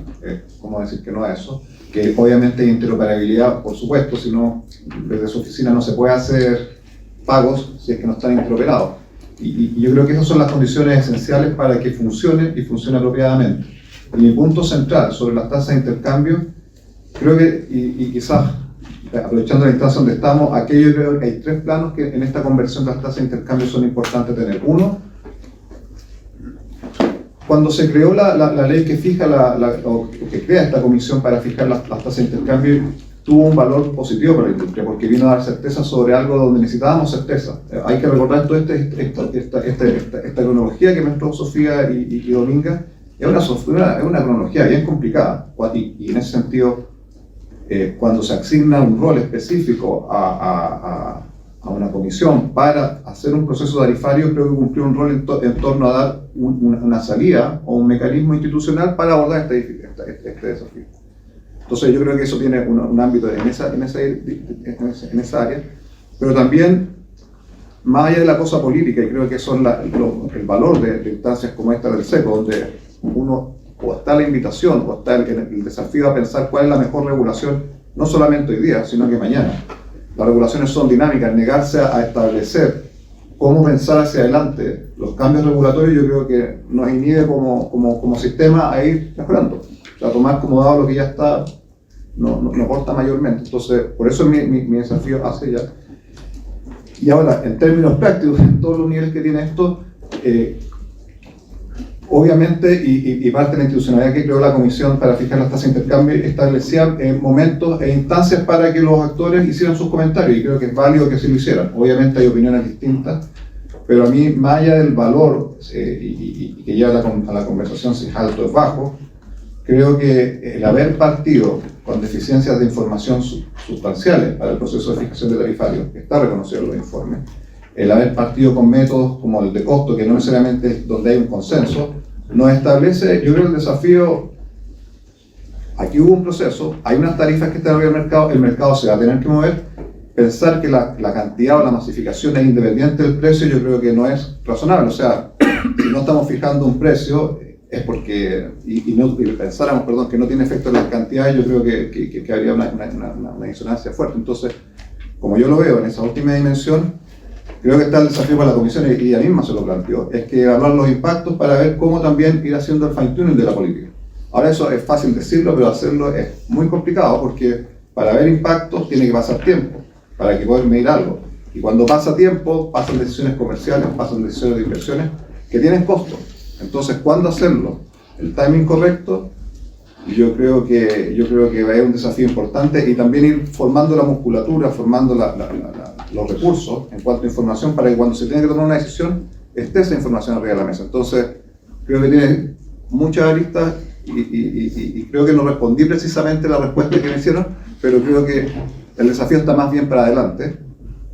¿Cómo decir que no a eso? que obviamente hay interoperabilidad, por supuesto, si no, desde su oficina no se puede hacer pagos si es que no están interoperados. Y yo creo que esas son las condiciones esenciales para que funcione y funcione apropiadamente. Y mi punto central sobre las tasas de intercambio, creo que, y quizás aprovechando la instancia donde estamos, aquí yo creo que hay 3 planos que en esta conversión de las tasas de intercambio son importantes tener. Uno, cuando se creó la ley que fija o que crea esta comisión para fijar las tasas de intercambio, tuvo un valor positivo para la industria, porque vino a dar certeza sobre algo donde necesitábamos certeza. Hay que recordar toda esta cronología que mostró Sofía y Dominga, es una cronología bien complicada, y en ese sentido, cuando se asigna un rol específico a una comisión para hacer un proceso tarifario, creo que cumplió un rol en torno a dar una salida o un mecanismo institucional para abordar este desafío. Entonces yo creo que eso tiene un ámbito en esa área, pero también, más allá de la cosa política, y creo que son el valor de instancias como esta del SECO, donde uno, o está la invitación, o está el desafío a pensar cuál es la mejor regulación, no solamente hoy día, sino que mañana. Las regulaciones son dinámicas, negarse a establecer cómo pensar hacia adelante los cambios regulatorios, yo creo que nos inhibe como sistema a ir mejorando. O sea, tomar como dado lo que ya está no aporta mayormente. Entonces, por eso mi desafío hacia allá. Y ahora, en términos prácticos, en todos los niveles que tiene esto, obviamente, y parte de la institucionalidad que creó la Comisión para fijar las tasas de intercambio, establecía momentos e instancias para que los actores hicieran sus comentarios, y creo que es válido que sí lo hicieran. Obviamente hay opiniones distintas, pero a mí, más allá del valor y que lleva a la conversación si es alto o es bajo, creo que el haber partido con deficiencias de información sustanciales para el proceso de fijación de tarifarios, que está reconocido en los informes, el haber partido con métodos como el de costo, que no necesariamente es donde hay un consenso, nos establece, yo creo, el desafío. Aquí hubo un proceso, hay unas tarifas que están arriba del mercado, el mercado se va a tener que mover. Pensar que la cantidad o la masificación es independiente del precio, yo creo que no es razonable. O sea, si no estamos fijando un precio, es porque, y pensáramos, perdón, que no tiene efecto en las cantidades, yo creo que habría una disonancia fuerte. Entonces, como yo lo veo en esa última dimensión, creo que está el desafío para la Comisión, y ella misma se lo planteó, es que evaluar los impactos para ver cómo también ir haciendo el fine-tuning de la política. Ahora, eso es fácil decirlo, pero hacerlo es muy complicado, porque para ver impactos tiene que pasar tiempo, para que puedan medir algo. Y cuando pasa tiempo, pasan decisiones comerciales, pasan decisiones de inversiones que tienen costo. Entonces, ¿cuándo hacerlo? El timing correcto, yo creo que es un desafío importante, y también ir formando la musculatura, formando los recursos en cuanto a información, para que cuando se tenga que tomar una decisión, esté esa información arriba de la mesa. Entonces, creo que tiene muchas aristas, y creo que no respondí precisamente la respuesta que me hicieron, pero creo que el desafío está más bien para adelante.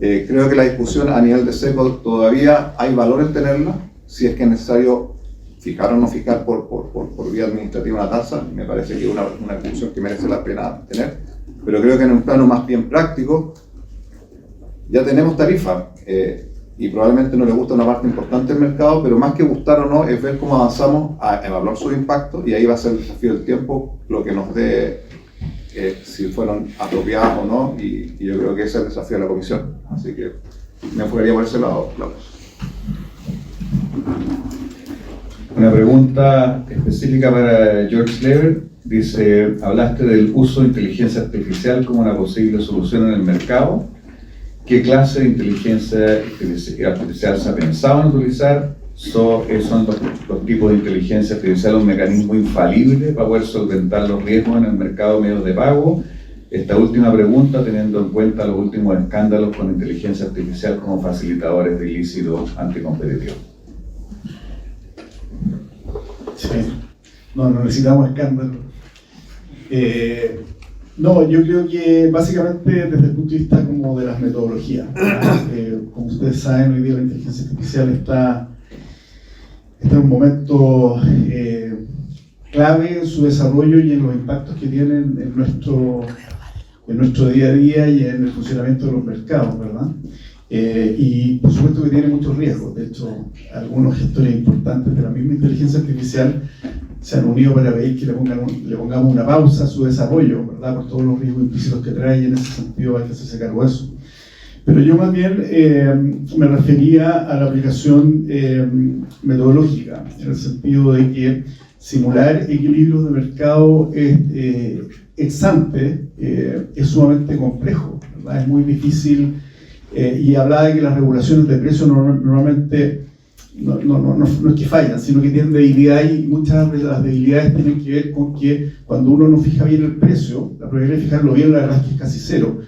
Creo que la discusión a nivel de SECO todavía hay valor en tenerla, si es que es necesario fijar o no fijar por vía administrativa una tasa. Me parece que es una discusión que merece la pena tener, pero creo que en un plano más bien práctico ya tenemos tarifa, y probablemente no le gusta una parte importante del mercado, pero más que gustar o no es ver cómo avanzamos a evaluar sus impactos, y ahí va a ser el desafío del tiempo lo que nos dé si fueron apropiadas o no, y yo creo que ese es el desafío de la Comisión. Así que me enfocaría por ese lado, Claudio. Una pregunta específica para George Lever. Dice, hablaste del uso de inteligencia artificial como una posible solución en el mercado. ¿Qué clase de inteligencia artificial se ha pensado en utilizar? ¿Son los tipos de inteligencia artificial un mecanismo infalible para poder solventar los riesgos en el mercado de medios de pago? Esta última pregunta teniendo en cuenta los últimos escándalos con inteligencia artificial como facilitadores de ilícitos anticompetitivos. Sí, no necesitamos escándalos. No, yo creo que básicamente desde el punto de vista como de las metodologías, como ustedes saben, hoy día la inteligencia artificial está en un momento clave en su desarrollo y en los impactos que tienen en nuestro día a día y en el funcionamiento de los mercados, ¿verdad? Y por supuesto que tiene muchos riesgos. De hecho, algunos gestores importantes de la misma inteligencia artificial se han unido para pedir que le pongamos una pausa a su desarrollo, ¿verdad? Por todos los riesgos implícitos que trae, y en ese sentido hay que hacerse cargo de eso. Pero yo más bien me refería a la aplicación metodológica, en el sentido de que simular equilibrios de mercado ex ante es sumamente complejo, ¿verdad? Es muy difícil, y hablaba de que las regulaciones de precios normalmente no es que fallan, sino que tienen debilidad, y muchas de las debilidades tienen que ver con que cuando uno no fija bien el precio, la probabilidad de fijarlo bien la verdad es que es casi cero.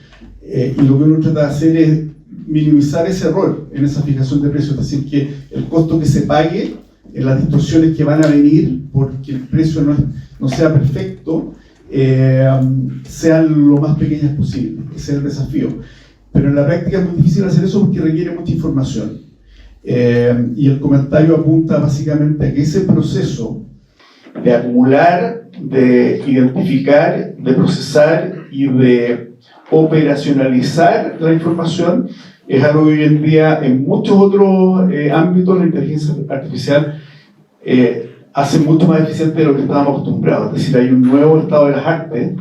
Y lo que uno trata de hacer es minimizar ese error en esa fijación de precios, es decir, que el costo que se pague en las distorsiones que van a venir porque el precio no sea perfecto, sean lo más pequeñas posible. Ese es el desafío. Pero en la práctica es muy difícil hacer eso porque requiere mucha información. Y el comentario apunta básicamente a que ese proceso de acumular, de identificar, de procesar y de operacionalizar la información es algo que hoy en día en muchos otros ámbitos la inteligencia artificial hace mucho más eficiente de lo que estábamos acostumbrados. Es decir, hay un nuevo estado de las artes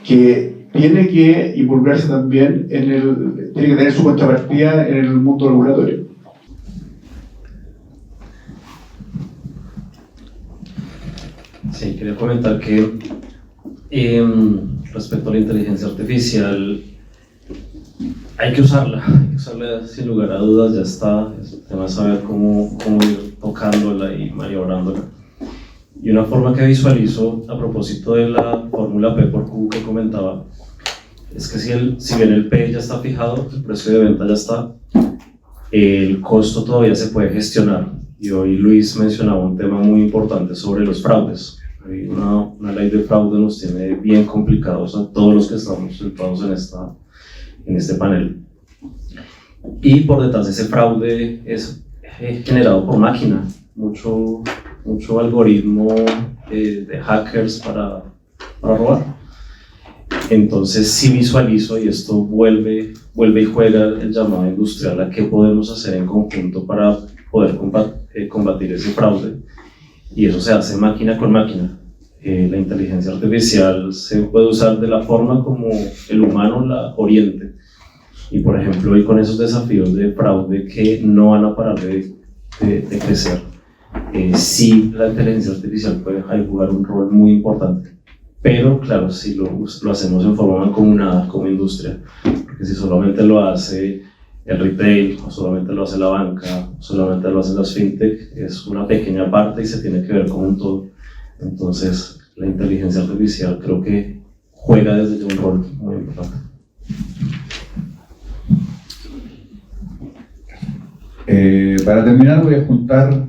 que tiene que involucrarse también tiene que tener su contrapartida en el mundo regulatorio. Sí, quería comentar que respecto a la inteligencia artificial, hay que usarla sin lugar a dudas, ya está. El tema es saber cómo ir tocándola y maniobrándola. Y una forma que visualizo a propósito de la fórmula P por Q que comentaba, es que si bien el P ya está fijado, el precio de venta ya está, el costo todavía se puede gestionar. Y hoy Luis mencionaba un tema muy importante sobre los fraudes. Una ley de fraude nos tiene bien complicados a todos los que estamos sentados en este panel. Y por detrás de ese fraude es generado por máquina, mucho algoritmo de hackers para robar. Entonces sí visualizo, y esto vuelve y juega el llamado industrial a qué podemos hacer en conjunto para poder combatir ese fraude, y eso se hace máquina con máquina. La inteligencia artificial se puede usar de la forma como el humano la oriente, y por ejemplo hoy con esos desafíos de fraude que no van a parar de crecer, sí la inteligencia artificial puede jugar un rol muy importante. Pero claro, si lo hacemos en forma mancomunada como industria, porque si solamente lo hace el retail, o solamente lo hace la banca, o solamente lo hacen las fintech, es una pequeña parte y se tiene que ver como un todo. Entonces la inteligencia artificial creo que juega desde ya un rol muy importante. Para terminar voy a juntar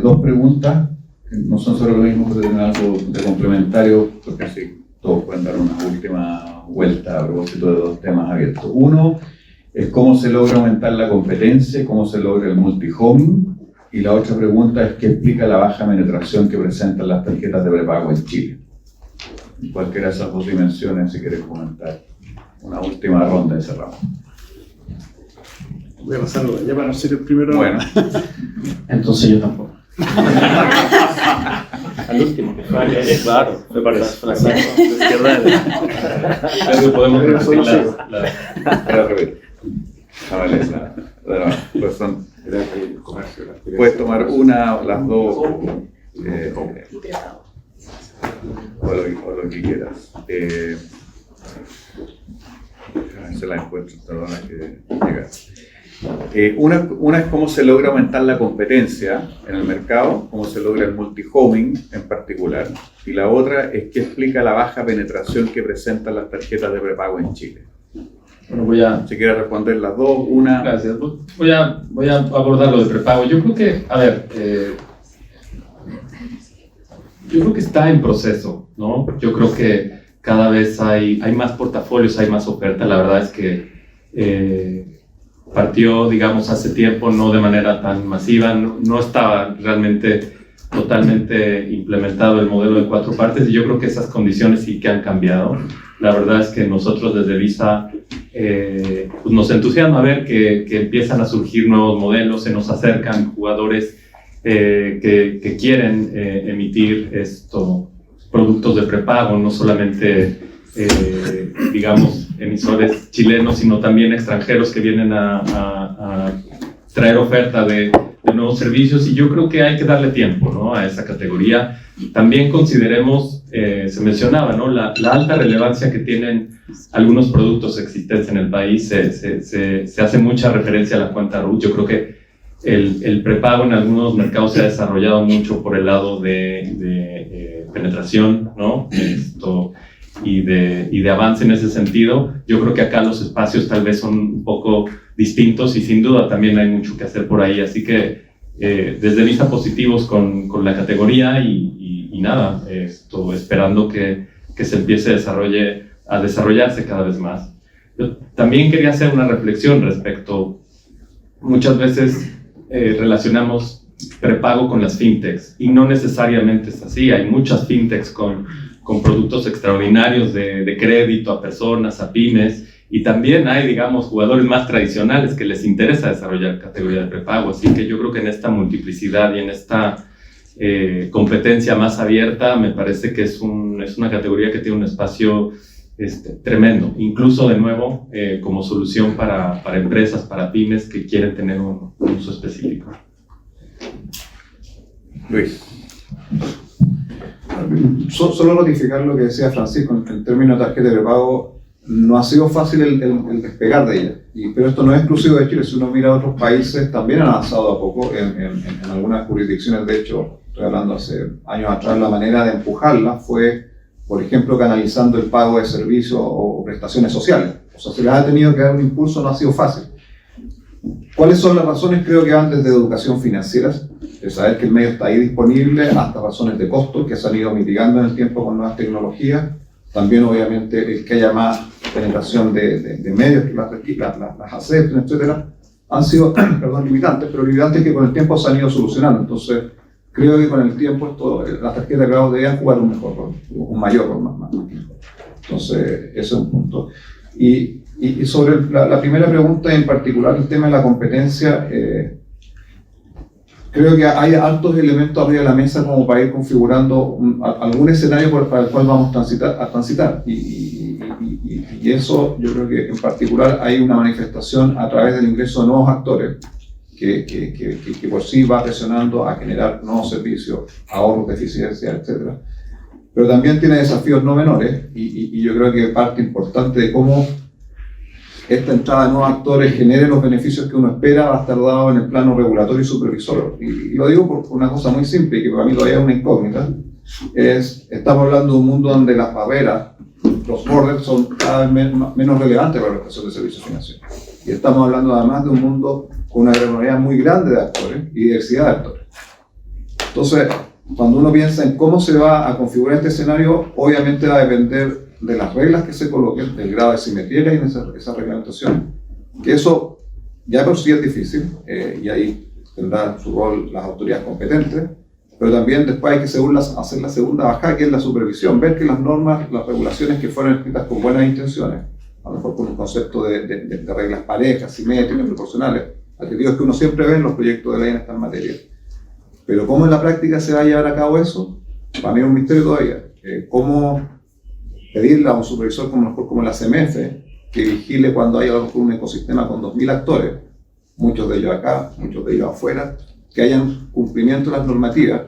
dos preguntas que no son sobre lo mismo, pero tienen algo de complementario, porque así todos pueden dar una última vuelta a propósito de dos temas abiertos. Uno es cómo se logra aumentar la competencia, cómo se logra el multi-homing, y la otra pregunta es qué explica la baja penetración que presentan las tarjetas de prepago en Chile. Cualquiera de esas dos dimensiones, si quieres comentar. Una última ronda de cerramos. Voy a pasarlo ya para no ser el primero. Bueno. Entonces yo tampoco. Al último. Claro, me parece. La izquierda Creo que podemos repetir puedes tomar una o las dos, o lo que quieras. Se la encuentro, perdona que llega. Una es cómo se logra aumentar la competencia en el mercado, cómo se logra el multi-homing en particular, y la otra es qué explica la baja penetración que presentan las tarjetas de prepago en Chile. Bueno, si quieres responder las dos, una... Gracias. Voy a abordar lo de prepago. Yo creo que, yo creo que está en proceso, ¿no? Yo creo que cada vez hay más portafolios, hay más oferta. La verdad es que partió, digamos, hace tiempo, no de manera tan masiva, no estaba realmente totalmente implementado el modelo de 4 partes, y yo creo que esas condiciones sí que han cambiado. La verdad es que nosotros desde Visa pues nos entusiasma ver que empiezan a surgir nuevos modelos, se nos acercan jugadores que quieren emitir productos de prepago, no solamente, digamos, emisores chilenos, sino también extranjeros que vienen a traer oferta de nuevos servicios, y yo creo que hay que darle tiempo, ¿no?, a esa categoría. También consideremos, se mencionaba, ¿no?, la alta relevancia que tienen algunos productos existentes en el país. Se hace mucha referencia a la cuenta RUT. Yo creo que el prepago en algunos mercados se ha desarrollado mucho por el lado de penetración, ¿no?, y de avance en ese sentido. Yo creo que acá los espacios tal vez son un poco distintos, y sin duda también hay mucho que hacer por ahí. Así que desde vista positivos con la categoría, y nada, esperando que se empiece a desarrollarse cada vez más. Yo también quería hacer una reflexión respecto, muchas veces relacionamos prepago con las fintechs, y no necesariamente es así. Hay muchas fintechs con productos extraordinarios de crédito a personas, a pymes, y también hay, digamos, jugadores más tradicionales que les interesa desarrollar categoría de prepago. Así que yo creo que en esta multiplicidad y en esta competencia más abierta, me parece que es una categoría que tiene un espacio tremendo, incluso de nuevo como solución para empresas, para pymes que quieren tener un uso específico. Luis. Solo ratificar lo que decía Francisco en términos de tarjeta de prepago. No ha sido fácil el despegar de ella, pero esto no es exclusivo de Chile. Si uno mira a otros países, también han avanzado a poco en algunas jurisdicciones. De hecho, estoy hablando hace años atrás, la manera de empujarla fue, por ejemplo, canalizando el pago de servicios o prestaciones sociales. O sea, se les ha tenido que dar un impulso, no ha sido fácil. ¿Cuáles son las razones? Creo que van desde educación financiera, de saber que el medio está ahí disponible, hasta razones de costo que se han ido mitigando en el tiempo con nuevas tecnologías. También, obviamente, el que haya más penetración de medios, que las acepten, etcétera, han sido limitantes, pero limitantes que con el tiempo se han ido solucionando. Entonces, creo que con el tiempo las tarjetas de crédito deberían jugar un mejor rol, un mayor rol más. Entonces, ese es un punto. Y sobre la primera pregunta, en particular el tema de la competencia, creo que hay altos elementos arriba de la mesa como para ir configurando algún escenario para el cual vamos a transitar. Y eso, yo creo que en particular hay una manifestación a través del ingreso de nuevos actores que por sí va presionando a generar nuevos servicios, ahorros de eficiencia, etc. Pero también tiene desafíos no menores, y yo creo que parte importante de cómo esta entrada de nuevos actores genere los beneficios que uno espera va a estar dado en el plano regulatorio y supervisor. Y lo digo por una cosa muy simple, que para mí todavía es una incógnita. Estamos hablando de un mundo donde las barreras, los borders, son cada vez menos relevantes para la prestación de servicios financieros. Y estamos hablando además de un mundo con una granularidad muy grande de actores y diversidad de actores. Entonces, cuando uno piensa en cómo se va a configurar este escenario, obviamente va a depender de las reglas que se coloquen, del grado de simetría en esa reglamentación, que eso ya por sí es difícil, y ahí tendrán su rol las autoridades competentes, pero también después hay que hacer la segunda bajada, que es la supervisión, ver que las normas, las regulaciones que fueron escritas con buenas intenciones, a lo mejor con un concepto de reglas parejas, simétricas, proporcionales, adjetivos que uno siempre ve en los proyectos de ley en estas materias. Pero cómo en la práctica se va a llevar a cabo eso, para mí es un misterio todavía. Cómo pedirle a un supervisor como la CMF que vigile cuando haya un ecosistema con 2.000 actores, muchos de ellos acá, muchos de ellos afuera, que hayan cumplimiento de las normativas,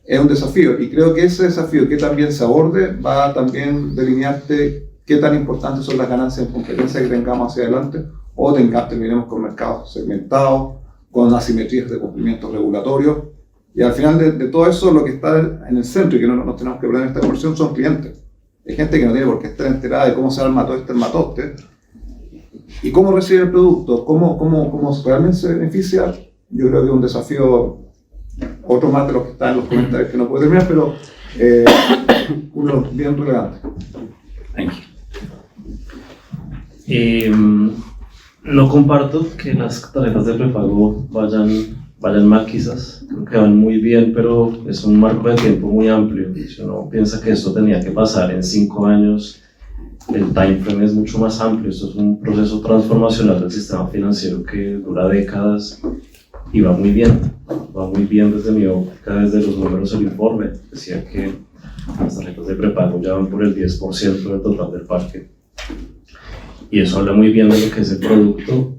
es un desafío. Y creo que ese desafío que también se aborde va a también delinearte qué tan importantes son las ganancias en competencia que tengamos hacia adelante, o terminemos con mercados segmentados, con asimetrías de cumplimiento regulatorio. Y al final de todo eso, lo que está en el centro y que no nos tenemos que perder en esta conversión son clientes. Hay gente que no tiene por qué estar enterada de cómo se arma todo este matoste y cómo recibe el producto, cómo realmente se beneficia. Yo creo que es un desafío, otro más de los que están en los comentarios que no puedo terminar, pero uno bien relevante. No comparto que las tarjetas de prepago vayan mal, quizás, creo que van muy bien, pero es un marco de tiempo muy amplio. Si uno piensa que esto tenía que pasar en 5 años, el time frame es mucho más amplio. Esto es un proceso transformacional del sistema financiero que dura décadas y va muy bien. va muy bien desde mi óptica, desde los números del informe. Decía que las tarjetas de prepago ya van por el 10% del total del parque. Y eso habla muy bien de lo que es el producto,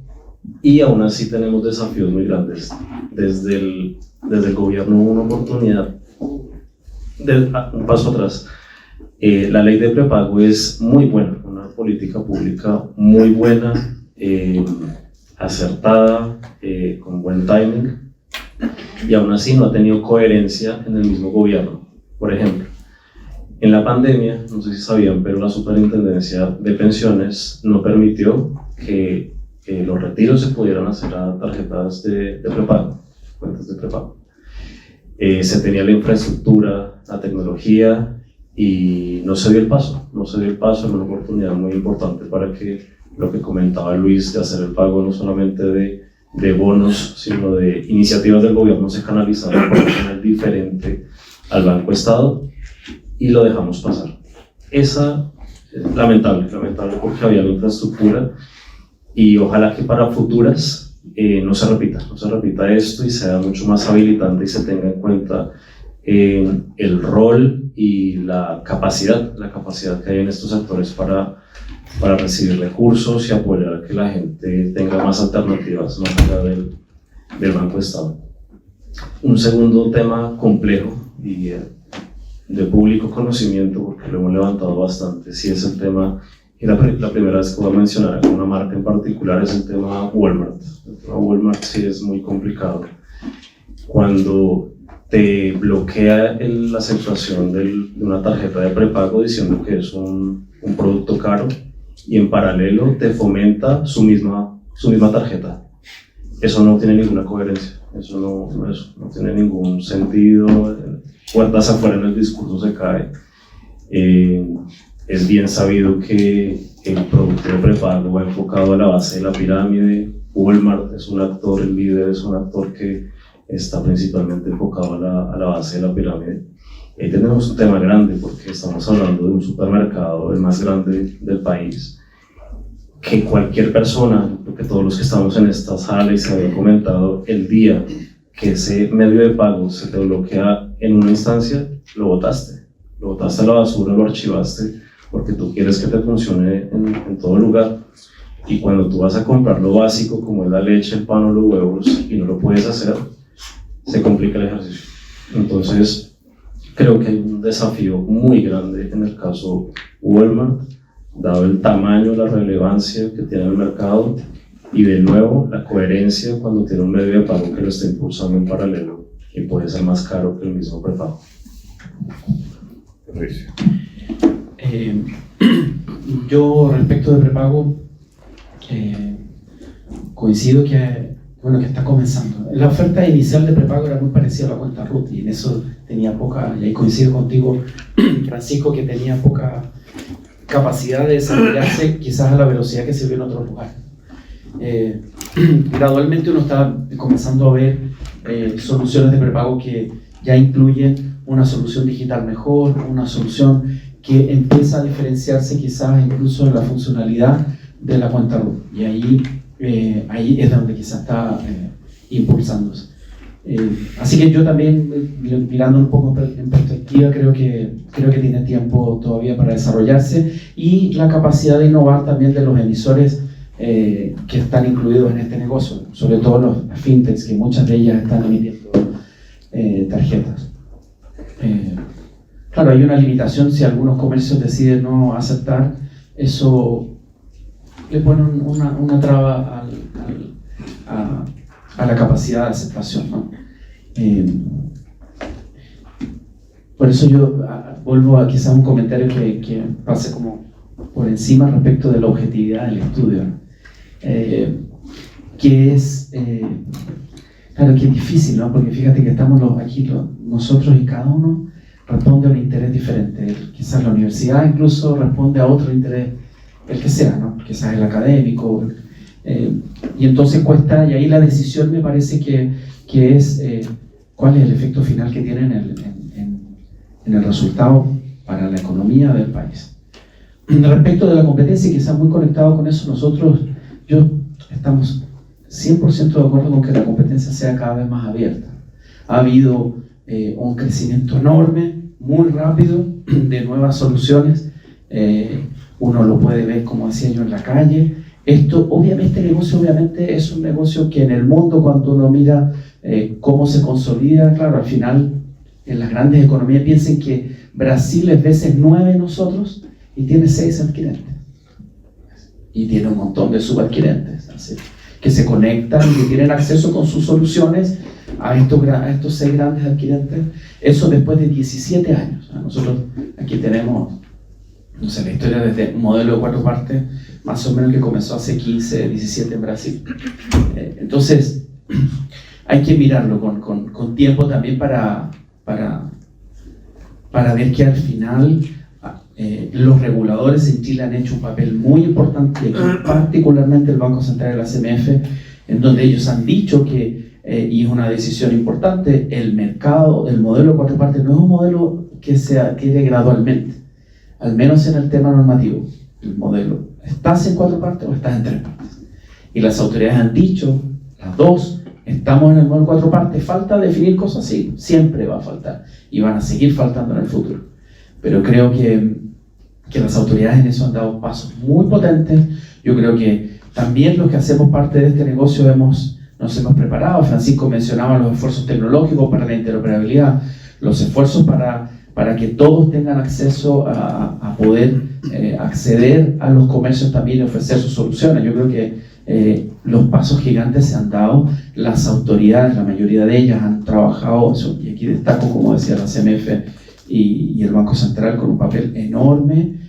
y aún así tenemos desafíos muy grandes. Desde el gobierno hubo una oportunidad, un paso atrás. La ley de prepago es muy buena, una política pública muy buena, acertada, con buen timing, y aún así no ha tenido coherencia en el mismo gobierno. Por ejemplo, en la pandemia, no sé si sabían, pero la Superintendencia de Pensiones no permitió que los retiros se pudieran hacer a tarjetas de prepago, cuentas de prepago. Se tenía la infraestructura, la tecnología, y no se dio el paso. Era una oportunidad muy importante para que lo que comentaba Luis de hacer el pago no solamente de bonos, sino de iniciativas del gobierno se canalizara por un canal diferente al Banco Estado, y lo dejamos pasar. Esa es lamentable porque había la infraestructura, y ojalá que para futuras no se repita esto y sea mucho más habilitante y se tenga en cuenta el rol y la capacidad que hay en estos actores para recibir recursos y apoyar a que la gente tenga más alternativas más allá del Banco Estado. Un segundo tema complejo y de público conocimiento, porque lo hemos levantado bastante, sí es el tema, y la primera vez que voy a mencionar una marca en particular es el tema Walmart. El tema Walmart sí es muy complicado. Cuando te bloquea la aceptación de una tarjeta de prepago diciendo que es un producto caro, y en paralelo te fomenta su misma tarjeta. Eso no tiene ninguna coherencia, eso no tiene ningún sentido. Puertas afuera en el discurso se cae. Es bien sabido que el producto de prepago va enfocado a la base de la pirámide. Walmart es un actor, el líder es un actor que está principalmente enfocado a la base de la pirámide. Ahí tenemos un tema grande porque estamos hablando de un supermercado, el más grande del país, que cualquier persona, porque todos los que estamos en esta sala y se había comentado, el día que ese medio de pago se te bloquea en una instancia, lo botaste a la basura, lo archivaste, porque tú quieres que te funcione en todo lugar. Y cuando tú vas a comprar lo básico, como es la leche, el pan o los huevos, y no lo puedes hacer, se complica el ejercicio. Entonces, creo que hay un desafío muy grande en el caso Walmart, dado el tamaño, la relevancia que tiene el mercado, y de nuevo la coherencia cuando tiene un medio de pago que lo está impulsando en paralelo y puede ser más caro que el mismo prepago. Yo respecto de prepago coincido que está comenzando. La oferta inicial de prepago era muy parecida a la cuenta RUT, y en eso tenía poca, y ahí coincido contigo, Francisco, que tenía poca capacidad de desarrollarse quizás a la velocidad que se vio en otros lugares. Gradualmente uno está comenzando a ver soluciones de prepago que ya incluyen una solución digital mejor, una solución que empieza a diferenciarse quizás incluso en la funcionalidad de la cuenta RUT, y ahí es donde quizás está impulsándose. Así que yo también, mirando un poco en perspectiva, creo que tiene tiempo todavía para desarrollarse, y la capacidad de innovar también de los emisores que están incluidos en este negocio, sobre todo las fintechs, que muchas de ellas están emitiendo tarjetas. Claro, hay una limitación si algunos comercios deciden no aceptar, eso le pone una traba a la capacidad de aceptación, ¿no? Por eso yo vuelvo a quizás un comentario que pase como por encima respecto de la objetividad del estudio, ¿no? Que es, claro, que es difícil, ¿no? Porque fíjate que estamos aquí nosotros, y cada uno responde a un interés diferente. Quizás la universidad incluso responde a otro interés, el que sea, ¿no? Quizás el académico, y entonces cuesta, y ahí la decisión me parece que es cuál es el efecto final que tiene en el resultado para la economía del país. Respecto de la competencia, quizás muy conectado con eso, estamos 100% de acuerdo con que la competencia sea cada vez más abierta. Ha habido un crecimiento enorme, muy rápido, de nuevas soluciones. Uno lo puede ver, como decía yo, en la calle. Esto, obviamente, el negocio obviamente es un negocio que en el mundo, cuando uno mira cómo se consolida, claro, al final, en las grandes economías, piensen que Brasil es veces 9 nosotros y tiene 6 adquirentes. Y tiene un montón de subadquirentes, así, que se conectan y que tienen acceso con sus soluciones a estos 6 grandes adquirentes. Eso después de 17 años. Nosotros aquí tenemos, no sé, la historia desde un modelo de 4 partes, más o menos, que comenzó hace 15, 17 en Brasil. Entonces, hay que mirarlo con tiempo también para ver que al final los reguladores en Chile han hecho un papel muy importante, y aquí particularmente el Banco Central de la CMF, en donde ellos han dicho que, y es una decisión importante, el mercado, el modelo de 4 partes no es un modelo que se adquiere gradualmente, al menos en el tema normativo. El modelo, ¿estás en 4 partes o estás en 3 partes? Y las autoridades han dicho, las dos, estamos en el modelo 4 partes, falta definir cosas, sí, siempre va a faltar, y van a seguir faltando en el futuro. Pero creo que las autoridades en eso han dado pasos muy potentes. Yo creo que también los que hacemos parte de este negocio nos hemos preparado. Francisco mencionaba los esfuerzos tecnológicos para la interoperabilidad, los esfuerzos para que todos tengan acceso a poder acceder a los comercios también y ofrecer sus soluciones. Yo creo que los pasos gigantes se han dado. Las autoridades, la mayoría de ellas, han trabajado, y aquí destaco, como decía, la CMF y el Banco Central, con un papel enorme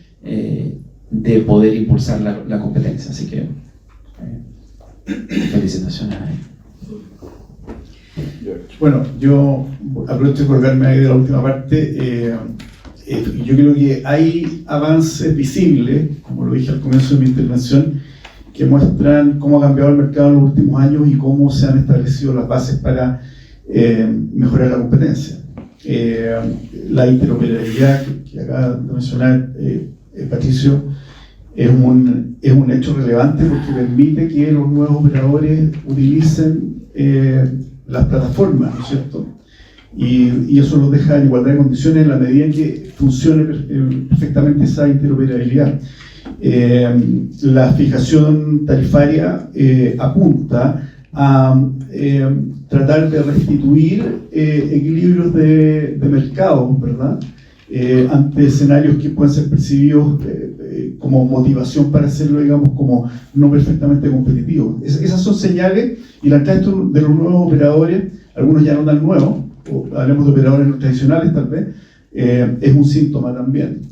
de poder impulsar la competencia. Así que felicitaciones a ellos. Bueno, yo aprovecho de colgarme ahí de la última parte. Yo creo que hay avances visibles, como lo dije al comienzo de mi intervención, que muestran cómo ha cambiado el mercado en los últimos años y cómo se han establecido las bases para mejorar la competencia. La interoperabilidad que acaba de mencionar Patricio es un hecho relevante, porque permite que los nuevos operadores utilicen las plataformas, ¿no es cierto? Y eso los deja en igualdad de condiciones en la medida en que funcione perfectamente esa interoperabilidad. La fijación tarifaria apunta a tratar de restituir equilibrios de mercado, ¿verdad? Ante escenarios que pueden ser percibidos como motivación para hacerlo, digamos, como no perfectamente competitivos. Esas son señales, y la entrada de los nuevos operadores, algunos ya no tan nuevos, o hablemos de operadores no tradicionales tal vez, es un síntoma también.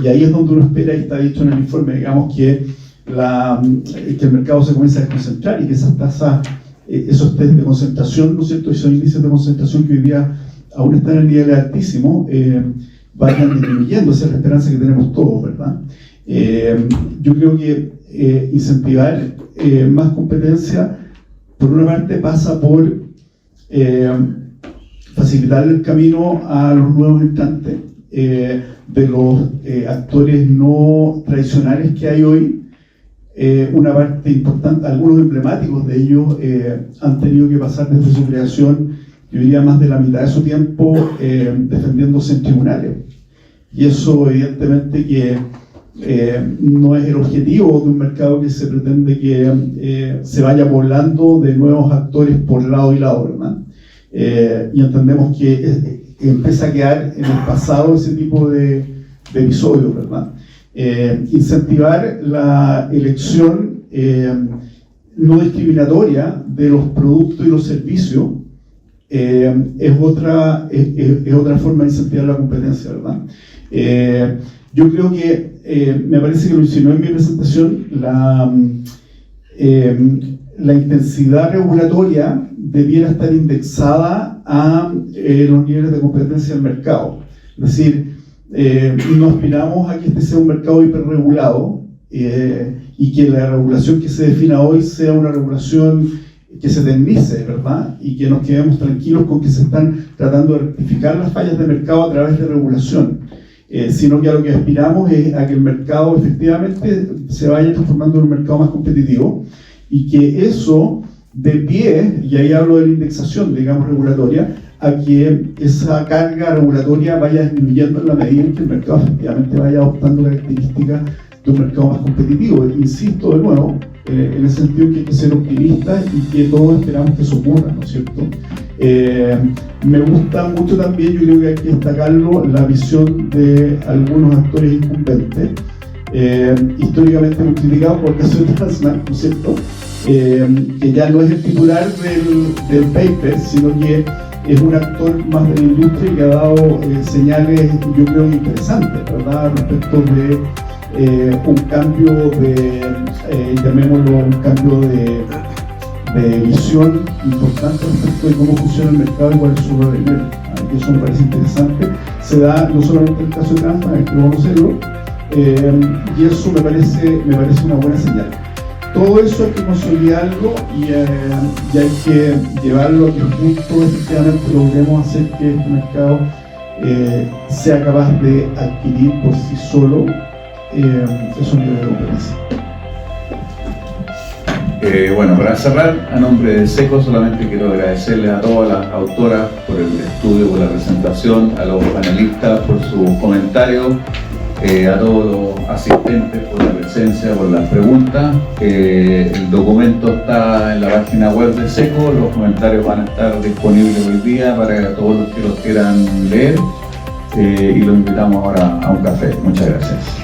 Y ahí es donde uno espera, y está dicho en el informe, digamos, que el mercado se comienza a desconcentrar y que esas tasas, esos test de concentración, ¿no es cierto?, esos índices de concentración que hoy día aún están en niveles altísimos, vayan disminuyendo. Esa es la esperanza que tenemos todos, ¿verdad? Yo creo que incentivar más competencia, por una parte, pasa por facilitar el camino a los nuevos entrantes, de los actores no tradicionales que hay hoy. Una parte importante, algunos emblemáticos de ellos han tenido que pasar desde su creación, yo diría más de la mitad de su tiempo, defendiéndose en tribunales. Y eso evidentemente que no es el objetivo de un mercado que se pretende que se vaya poblando de nuevos actores por lado y lado, ¿verdad? Y entendemos que empieza a quedar en el pasado ese tipo de episodios, ¿verdad? Incentivar la elección no discriminatoria de los productos y los servicios es otra forma de incentivar la competencia, ¿verdad? Yo creo que, me parece que lo insinué en mi presentación, la intensidad regulatoria debiera estar indexada a los niveles de competencia del mercado. Es decir, no aspiramos a que este sea un mercado hiperregulado y que la regulación que se defina hoy sea una regulación que se tecnice, ¿verdad? Y que nos quedemos tranquilos con que se están tratando de rectificar las fallas de mercado a través de regulación, sino que a lo que aspiramos es a que el mercado efectivamente se vaya transformando en un mercado más competitivo, y que eso de pie, y ahí hablo de la indexación, digamos, regulatoria, a que esa carga regulatoria vaya disminuyendo en la medida en que el mercado efectivamente vaya adoptando características de un mercado más competitivo. Insisto de nuevo, en el sentido que hay que ser optimistas y que todos esperamos que eso ocurra, ¿no es cierto? Me gusta mucho también, yo creo que hay que destacarlo, la visión de algunos actores incumbentes, históricamente muy criticados por el caso de Transbank, ¿no es cierto? Que ya no es el titular del paper, sino que es un actor más de la industria y que ha dado señales, yo creo, interesantes, ¿verdad? Respecto de un cambio de, llamémoslo, un cambio de visión importante respecto de cómo funciona el mercado y cuál es su rol en él. Y eso me parece interesante. Se da no solamente en el caso de Transbank, hay que conocerlo, y eso me parece una buena señal. Todo eso hay que consolidarlo y hay que llevarlo a que juntos efectivamente logremos hacer que este mercado sea capaz de adquirir por sí solo esos niveles de competencia. Bueno, para cerrar, a nombre de SECO solamente quiero agradecerles a todas las autoras por el estudio, por la presentación, a los panelistas por sus comentarios, a todos los asistentes por la presencia, por las preguntas. El documento está en la página web de SECO, los comentarios van a estar disponibles hoy día para todos los que los quieran leer, y los invitamos ahora a un café. Muchas gracias.